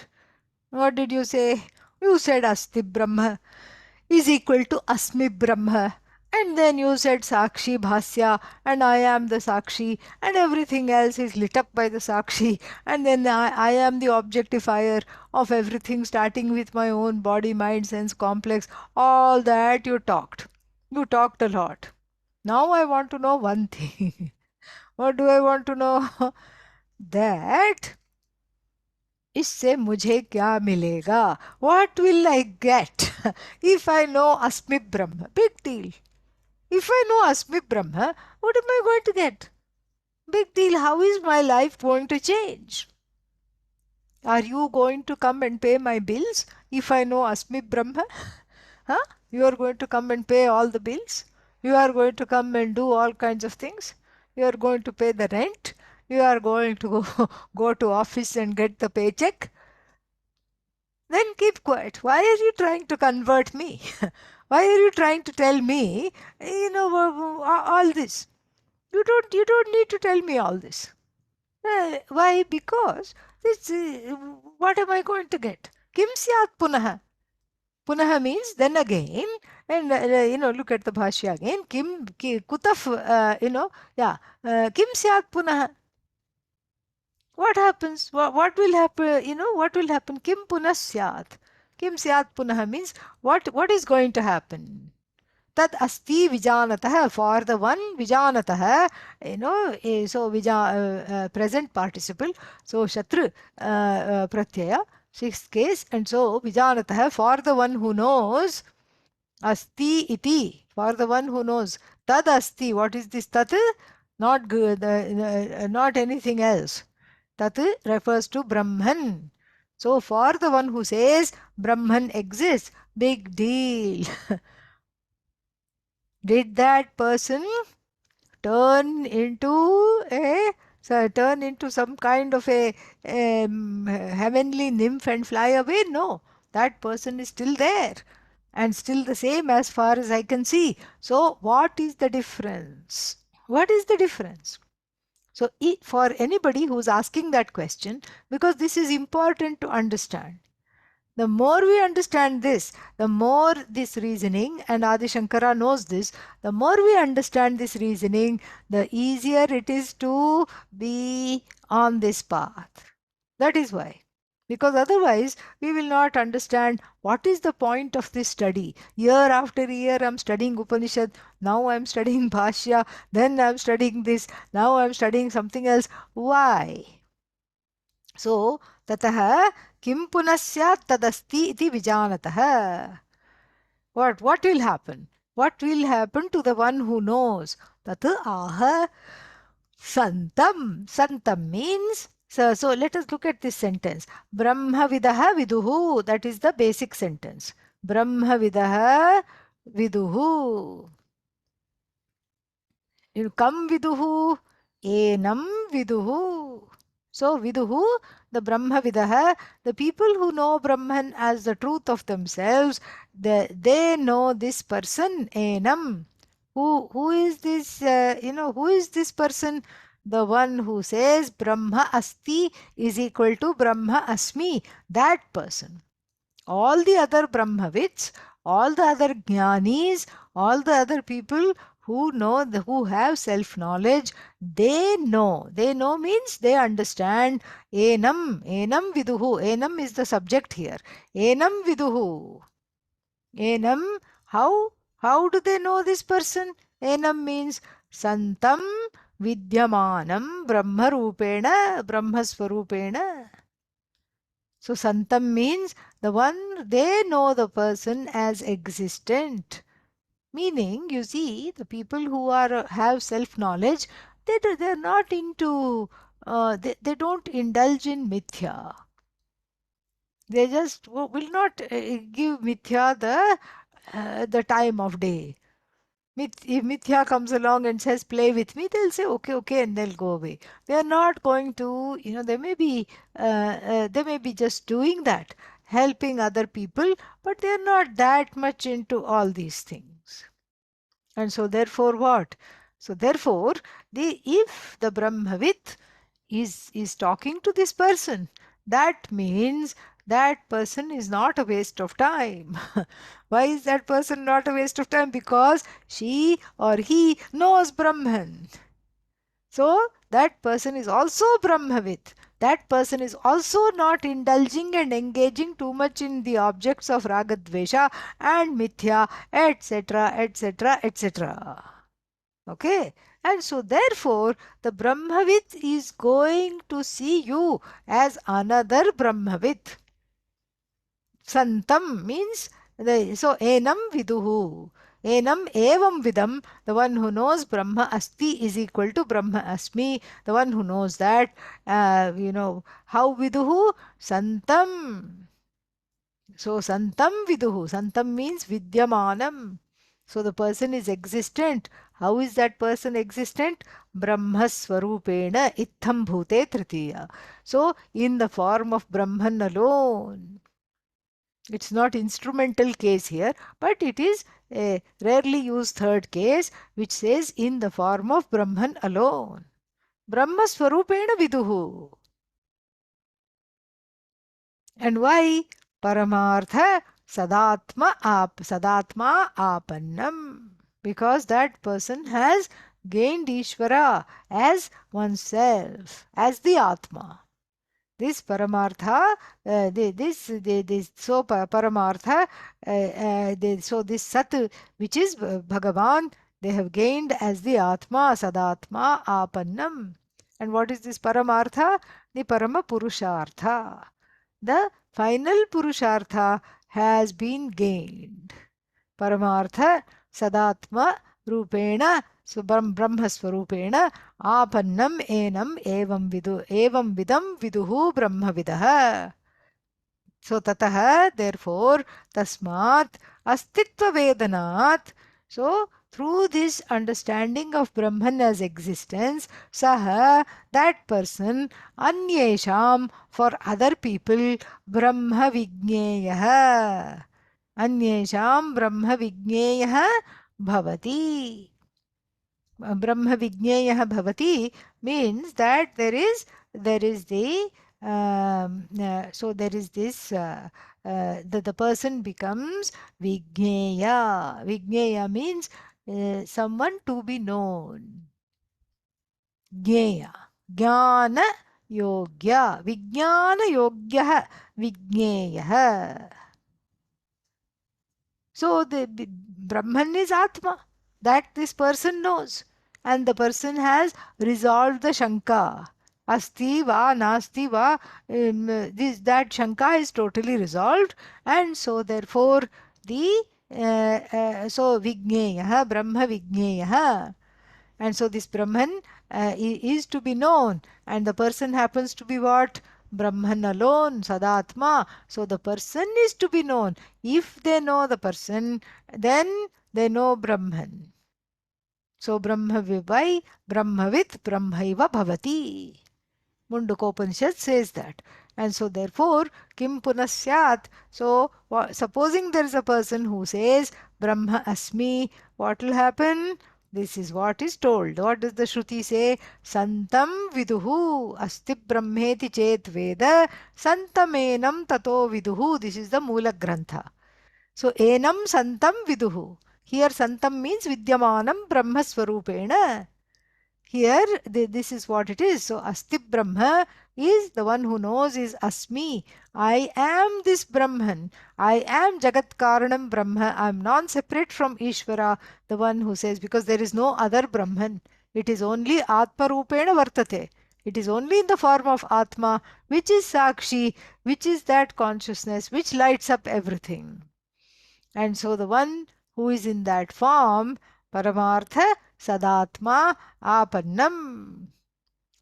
A: what did you say? You said Asti Brahma is equal to Asmi Brahma. And then you said Sakshi Bhasya, and I am the Sakshi, and everything else is lit up by the Sakshi, and then I am the objectifier of everything, starting with my own body, mind, sense complex. All that you talked. You talked a lot. Now I want to know one thing. What do I want to know? That इससे मुझे क्या मिलेगा? What will I get? If I know Asmi Brahma, big deal. If I know Asmi Brahma, what am I going to get? Big deal. How is my life going to change? Are you going to come and pay my bills if I know Asmi Brahma? Huh? You are going to come and pay all the bills? You are going to come and do all kinds of things? You are going to pay the rent? You are going to go to office and get the paycheck? Then keep quiet. Why are you trying to convert me? Why are you trying to tell me, all this? You don't need to tell me all this. Why? Because this. What am I going to get? Kim syat punaha? Punaha means then again, and look at the Bhashya again. Kutaf, yeah. Kim syat punaha? What happens? What will happen? What will happen? Kim punah syat? Kim syat punaha means what is going to happen? Tad asti vijanatah, for the one vijanatah, so present participle, so shatru pratyaya, sixth case, and so vijanatah, for the one who knows, asti iti, for the one who knows, tad asti, what is this tat? Not good, not anything else. Tat refers to Brahman. So for the one who says Brahman exists, big deal. Did that person turn into some kind of a heavenly nymph and fly away? No, that person is still there and still the same as far as I can see. So what is the difference? What is the difference? So for anybody who's asking that question, because this is important to understand, the more we understand this, the more this reasoning, and Adi Shankara knows this, the more we understand this reasoning, the easier it is to be on this path. That is why. Because otherwise, we will not understand what is the point of this study. Year after year, I'm studying Upanishad. Now I'm studying Bhashya. Then I'm studying this. Now I'm studying something else. Why? So, tatah kim punah syat tadasti iti vijanatah. What will happen? What will happen to the one who knows? Tat aha santam. Santam means, so let us look at this sentence. Brahma vidaha viduhu. That is the basic sentence. Brahma vidaha viduhu. Kam viduhu. Enam viduhu. So viduhu, the Brahma vidaha, the people who know Brahman as the truth of themselves, they know this person, enam. Who is this, who is this person? The one who says Brahma asti is equal to Brahma asmi, that person. All the other Brahmavids, all the other Jnanis, all the other people who know, who have self-knowledge, they know. They know means they understand. Enam, enam viduhu. Enam is the subject here. Enam viduhu. Enam, how do they know this person? Enam means santam vidyamanam brahmarupena brahmasvarupena. So santam means the one, they know the person as existent. Meaning, you see, the people who have self-knowledge, they're not into, they don't indulge in mithya. They just will not give mithya the time of day. If Mithya comes along and says, play with me, they'll say, okay, okay, and they'll go away. They are not going to, they may be just doing that, helping other people, but they are not that much into all these things. And so therefore what? So therefore, if the Brahmavid is talking to this person, that means that person is not a waste of time. Why is that person not a waste of time? Because she or he knows Brahman. So that person is also Brahmavid. That person is also not indulging and engaging too much in the objects of Ragadvesha and Mithya, etc., etc., etc. Okay? And so therefore, the Brahmavid is going to see you as another Brahmavid. Santam means So enam viduhu. Enam evam vidam. The one who knows Brahma asti is equal to Brahma asmi. The one who knows that, how viduhu? Santam. So santam viduhu. Santam means vidyamanam. So the person is existent. How is that person existent? Brahmaswarupena itham bhute tritiya. So in the form of Brahman alone. It's not instrumental case here, but it is a rarely used third case which says in the form of Brahman alone. Brahmaswarupena viduhu. And why? Paramartha sadatma apannam. Because that person has gained Ishvara as oneself, as the Atma. This Paramartha, Paramartha, so this Sat, which is Bhagavan, they have gained as the Atma, Sadatma, Apannam. And what is this Paramartha? The Parama Purushartha. The final Purushartha has been gained. Paramartha Sadatma Rupena Brahmaswarupena Apannam Enam Evam Vidam Viduhu Brahmavidah. So Tataha, therefore, Tasmat Astitva Vedanat. So through this understanding of Brahman as existence, Saha, that person, Anyesham, for other people, Brahma Vigneyaha. Anyesham Brahma Vigneyaha Bhavati. Brahma Vigneyaha Bhavati means that there is the so there is this the person becomes Vigneya. Vigneya means someone to be known. Gneya. Jnana Yogya. Vijnana Yogya Vigneya. So the Brahman is Atma, that this person knows. And the person has resolved the Shanka. Asti va, nasti va, that Shanka is totally resolved. And so therefore the so Vigneya, Brahma Vigneya. And so this Brahman is to be known, and the person happens to be what? Brahman alone, Sadatma. So the person is to be known. If they know the person, then they know Brahman. So Brahmavivai, Brahmavit, Brahmaiva Bhavati. Mundukopanishad says that. And so therefore, Kim Punasyat. So supposing there is a person who says Brahma Asmi, what will happen? This is what is told. What does the Shruti say? Santam viduhu asti brahmeti chet veda santamenam tato viduhu. This is the Mula Grantha. So enam santam viduhu. Here santam means vidyamanam brahmaswarupena. Here, this is what it is. So, Asti Brahma is the one who knows is Asmi. I am this Brahman. I am Jagat Karanam Brahma. I am non-separate from Ishvara, the one who says, because there is no other Brahman. It is only Atma Rupena Vartate. It is only in the form of Atma, which is Sakshi, which is that consciousness, which lights up everything. And so the one who is in that form, Paramartha Sadatma Apannam.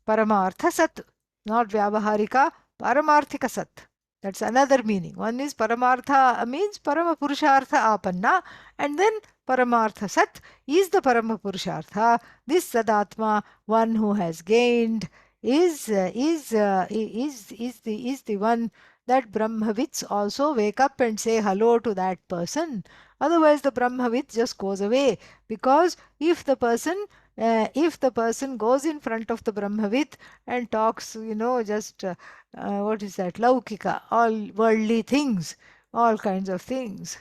A: Paramartha Sat, not Vyavaharika, Paramarthika Sat. That's another meaning. One is Paramartha means Parama Purushartha Apanna, and then Paramartha Sat is the Parama Purushartha. This Sadatma, one who has gained, is the one that Brahmavits also wake up and say hello to that person. Otherwise, the Brahmavit just goes away, because if the person goes in front of the Brahmavit and talks, just what is that? Laukika, all worldly things, all kinds of things.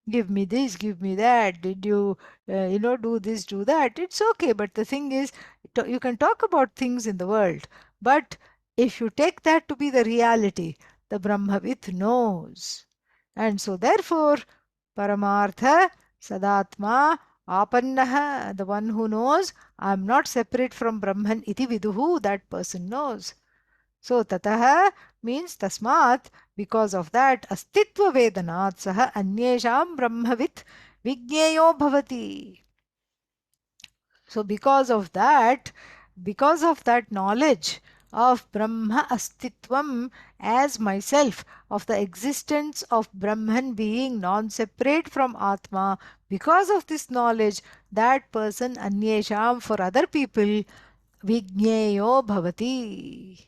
A: Give me this, give me that. Did you, do this, do that? It's okay. But the thing is, you can talk about things in the world. But if you take that to be the reality, the Brahmavit knows. And so therefore, Paramartha, Sadatma, Apannaha, the one who knows, I am not separate from Brahman iti viduhu, that person knows. So tataha means tasmat, because of that, astitva vedanat saha anyesham brahmavit vigneyo bhavati. So because of that knowledge of Brahma Astitvam as myself, of the existence of Brahman being non-separate from Atma, because of this knowledge, that person Anyesham, for other people, Vigneyo Bhavati.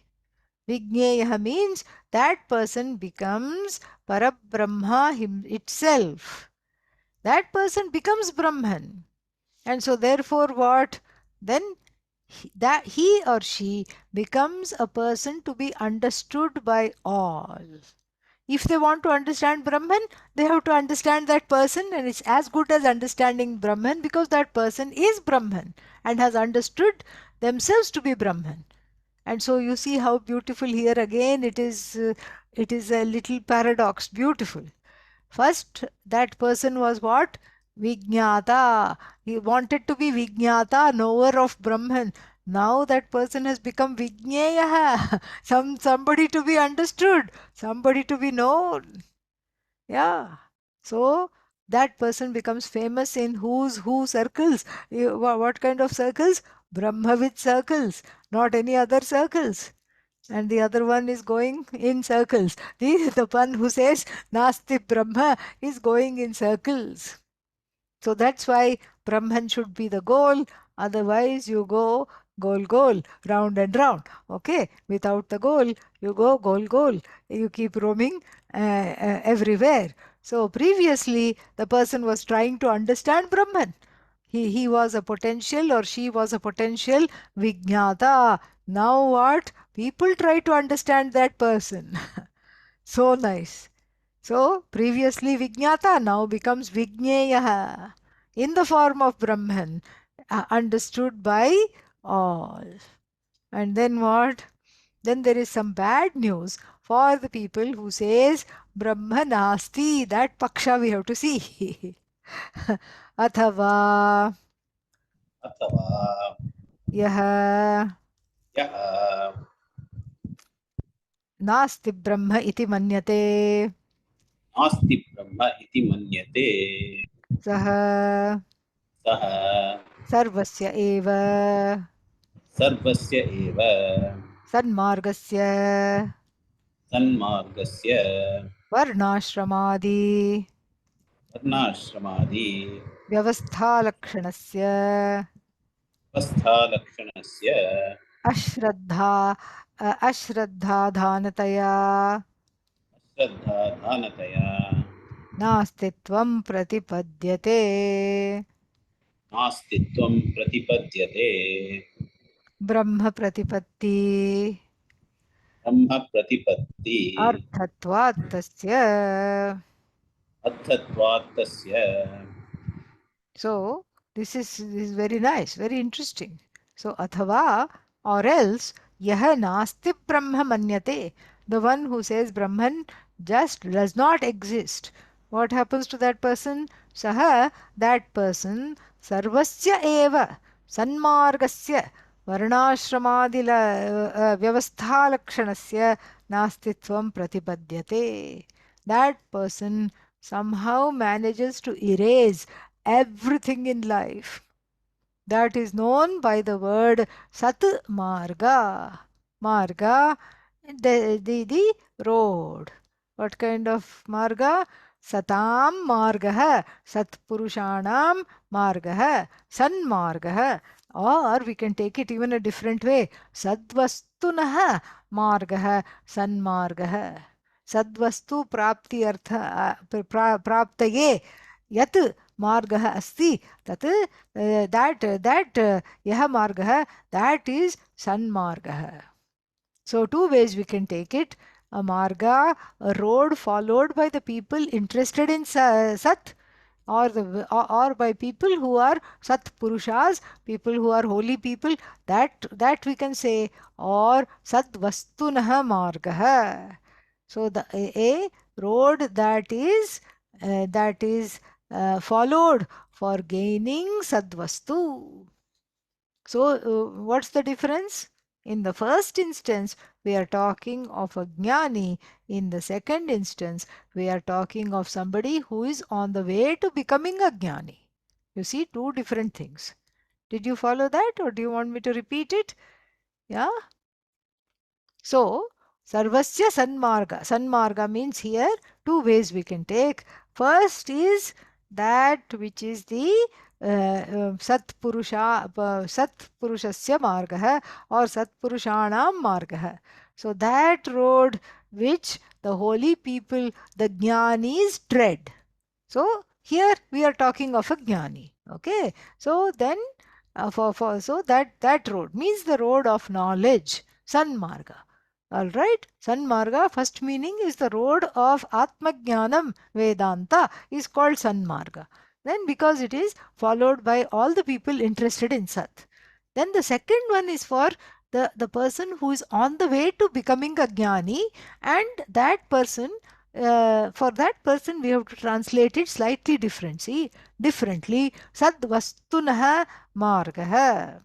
A: Vigneya means that person becomes Parabrahma itself. That person becomes Brahman. And so therefore what? Then that he or she becomes a person to be understood by all. If they want to understand Brahman, they have to understand that person, and it's as good as understanding Brahman, because that person is Brahman and has understood themselves to be Brahman. And so you see how beautiful here again it is a little paradox, beautiful. First, that person was what? Vijnata. He wanted to be Vijnata, knower of Brahman. Now that person has become Vijnaya, somebody to be understood, somebody to be known. Yeah. So that person becomes famous in who's who circles. What kind of circles? Brahmavid circles, not any other circles. And the other one is going in circles. The one who says Nasti Brahma is going in circles. So that's why Brahman should be the goal. Otherwise, you go goal, round and round. Okay? Without the goal, you go goal. You keep roaming everywhere. So previously, the person was trying to understand Brahman. He was a potential, or she was a potential Vijnata. Now what? People try to understand that person. So nice. So previously Vijnata now becomes Vijneya in the form of Brahman, understood by all. And then what? Then there is some bad news for the people who says Brahma nasti. That paksha we have to see. Athava
C: अथवा
A: yaha
C: यः
A: nasti Brahma iti manyate
C: नास्ति ब्रह्म इति मन्यते
A: saha
C: सः
A: sarvasya eva
C: सर्वस्य एव
A: सन्मार्गस्य
C: सन्मार्गस्य
A: वर्णाश्रमादि
C: वर्णाश्रमादि
A: व्यवस्थालक्षणस्य
C: अवस्थालक्षणस्य
A: अश्रद्धा अश्रद्धाधानतया
C: श्रद्धाधानतया
A: नास्तित्वं प्रतिपद्यते.
C: नास्तित्वं प्रतिपद्यते
A: ब्रह्म प्रतिपत्ति
C: ब्रह्म प्रतिपत्ति
A: अर्थत्वात् तस्य.
C: अर्थत्वात् तस्य.
A: So this is very nice, very interesting. So athava, or else yah nasti brahma manyate, the one who says Brahman just does not exist. What happens to that person? Saha, that person, sarvasya eva sanmargasya varnashramadila vyavasthalakshanasya nastitvam pratipadyate. That person somehow manages to erase everything in life. That is known by the word Sat Marga. Marga, the road. What kind of Marga? Satam Margaha, Sat Purushanam Margaha, San Margaha. Or we can take it even a different way. Sadvastunaha Margaha, San Margaha. Sadvastu Prapti Artha Praptaye Yat मार्गः अस्ति तत् that यः मार्गः, that is सन्मार्गः. So two ways we can take it. A marga, a road followed by the people interested in sat, or by people who are sat purushas, people who are holy people, that we can say, or sat vastunah margah. So a road that is followed for gaining sadvastu. So what's the difference? In the first instance, we are talking of a jnani. In the second instance, we are talking of somebody who is on the way to becoming a jnani. You see, two different things. Did you follow that, or do you want me to repeat it? Yeah. So, Sarvasya Sanmarga. Sanmarga means here two ways we can take. First is that which is the Satpurushasya Marga or Satpurushanam Marga. So, that road which the holy people, the Jnanis tread. So, here we are talking of a Jnani. Okay. So, then so that road means the road of knowledge, Sanmarga. All right. Sanmarga, first meaning is the road of Atmajnanam Vedanta is called Sanmarga. Then because it is followed by all the people interested in Sat. Then the second one is for the person who is on the way to becoming a Jnani, and that person, for that person we have to translate it slightly different. See, differently. Sad Vastunah Margah.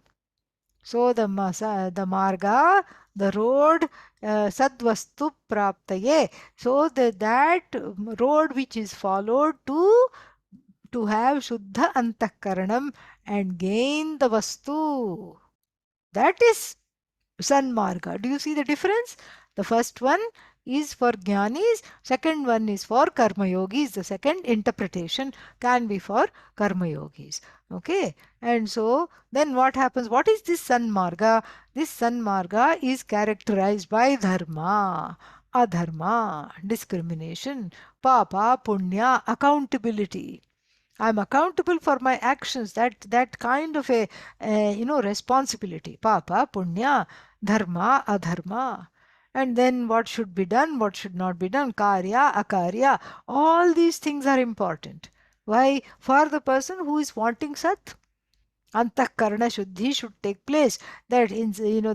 A: So the marga, the road, sadvastu praptaye. So that road which is followed to have shuddha antakaranam and gain the vastu. That is Sanmarga. Do you see the difference? The first one is for jnanis, second one is for karma yogis. The second interpretation can be for karma yogis. Okay, and so then what happens? What is this Sanmarga? This Sanmarga is characterized by dharma, adharma, discrimination, papa, punya, accountability. I'm accountable for my actions. That kind of a responsibility. Papa, punya, dharma, adharma. And then what should be done, what should not be done, karya, akarya. All these things are important. Why? For the person who is wanting sat. Antakarana Shuddhi should take place. That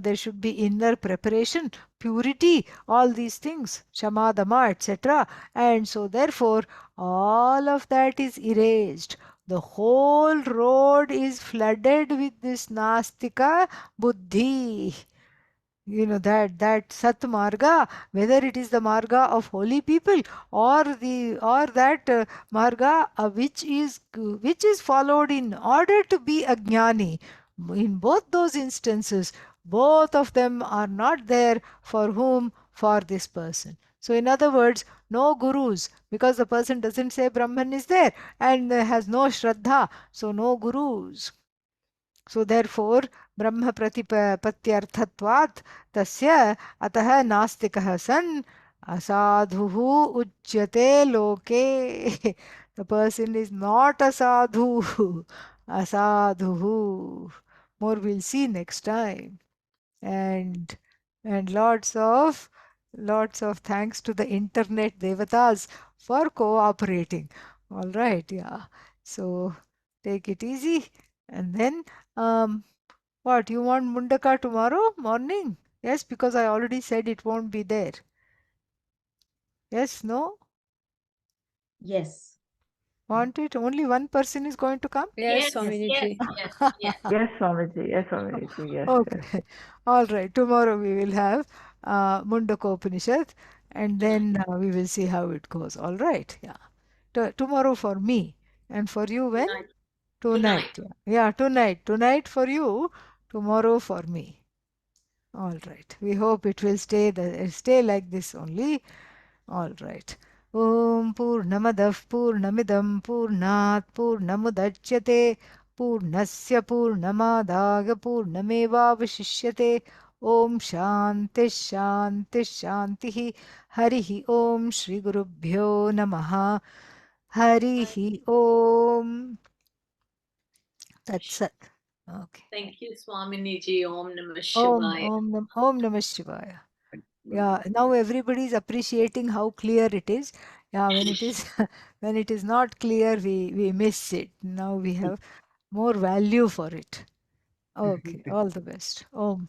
A: there should be inner preparation, purity, all these things, Shamadama, etc. And so therefore, all of that is erased. The whole road is flooded with this Nastika Buddhi. That Sat Marga, whether it is the Marga of holy people or that Marga which is followed in order to be a Jnani. In both those instances, both of them are not there for whom? For this person. So in other words, no gurus, because the person doesn't say Brahman is there and has no Shraddha, so no gurus. So therefore, Brahma Pratipatyarthatvat tasya atah nastikah san asadhuhu uchyate loke. The person is not a sadhu. Asadhuhu. More we'll see next time. And lots of thanks to the internet devatas for cooperating. All right, yeah. So take it easy. And then, um, what, you want Mundaka tomorrow morning? Yes, because I already said it won't be there. Yes, no?
B: Yes.
A: Want it? Only one person is going to come?
D: Yes,
B: Yes.
D: Swaminiji.
B: Yes, Swamiji. Yes, Swamiji. Yes. Yes.
A: Okay. All right. Tomorrow we will have Mundaka Upanishad, and then we will see how it goes. All right. Yeah. Tomorrow for me. And for you when? Tonight. Yeah. Yeah, tonight. Tonight for you. Tomorrow for me. All right. We hope it will stay like this only. All right. Om Purnamadah Purnamidam Purnat Purnamudachyate Purnasya Purnamadaya Purnamevavashishyate Om Shanti Shanti Shanti Harihi Om Shri Gurubhyo Namaha Harihi Om Tat Sat. Okay.
D: Thank you, Swaminiji. Om Namah
A: Om
D: Shivaya.
A: Om Namah Shivaya. Yeah, now everybody is appreciating how clear it is. Yeah, when it is when it is not clear, we miss it. Now we have more value for it. Okay, all the best. Om.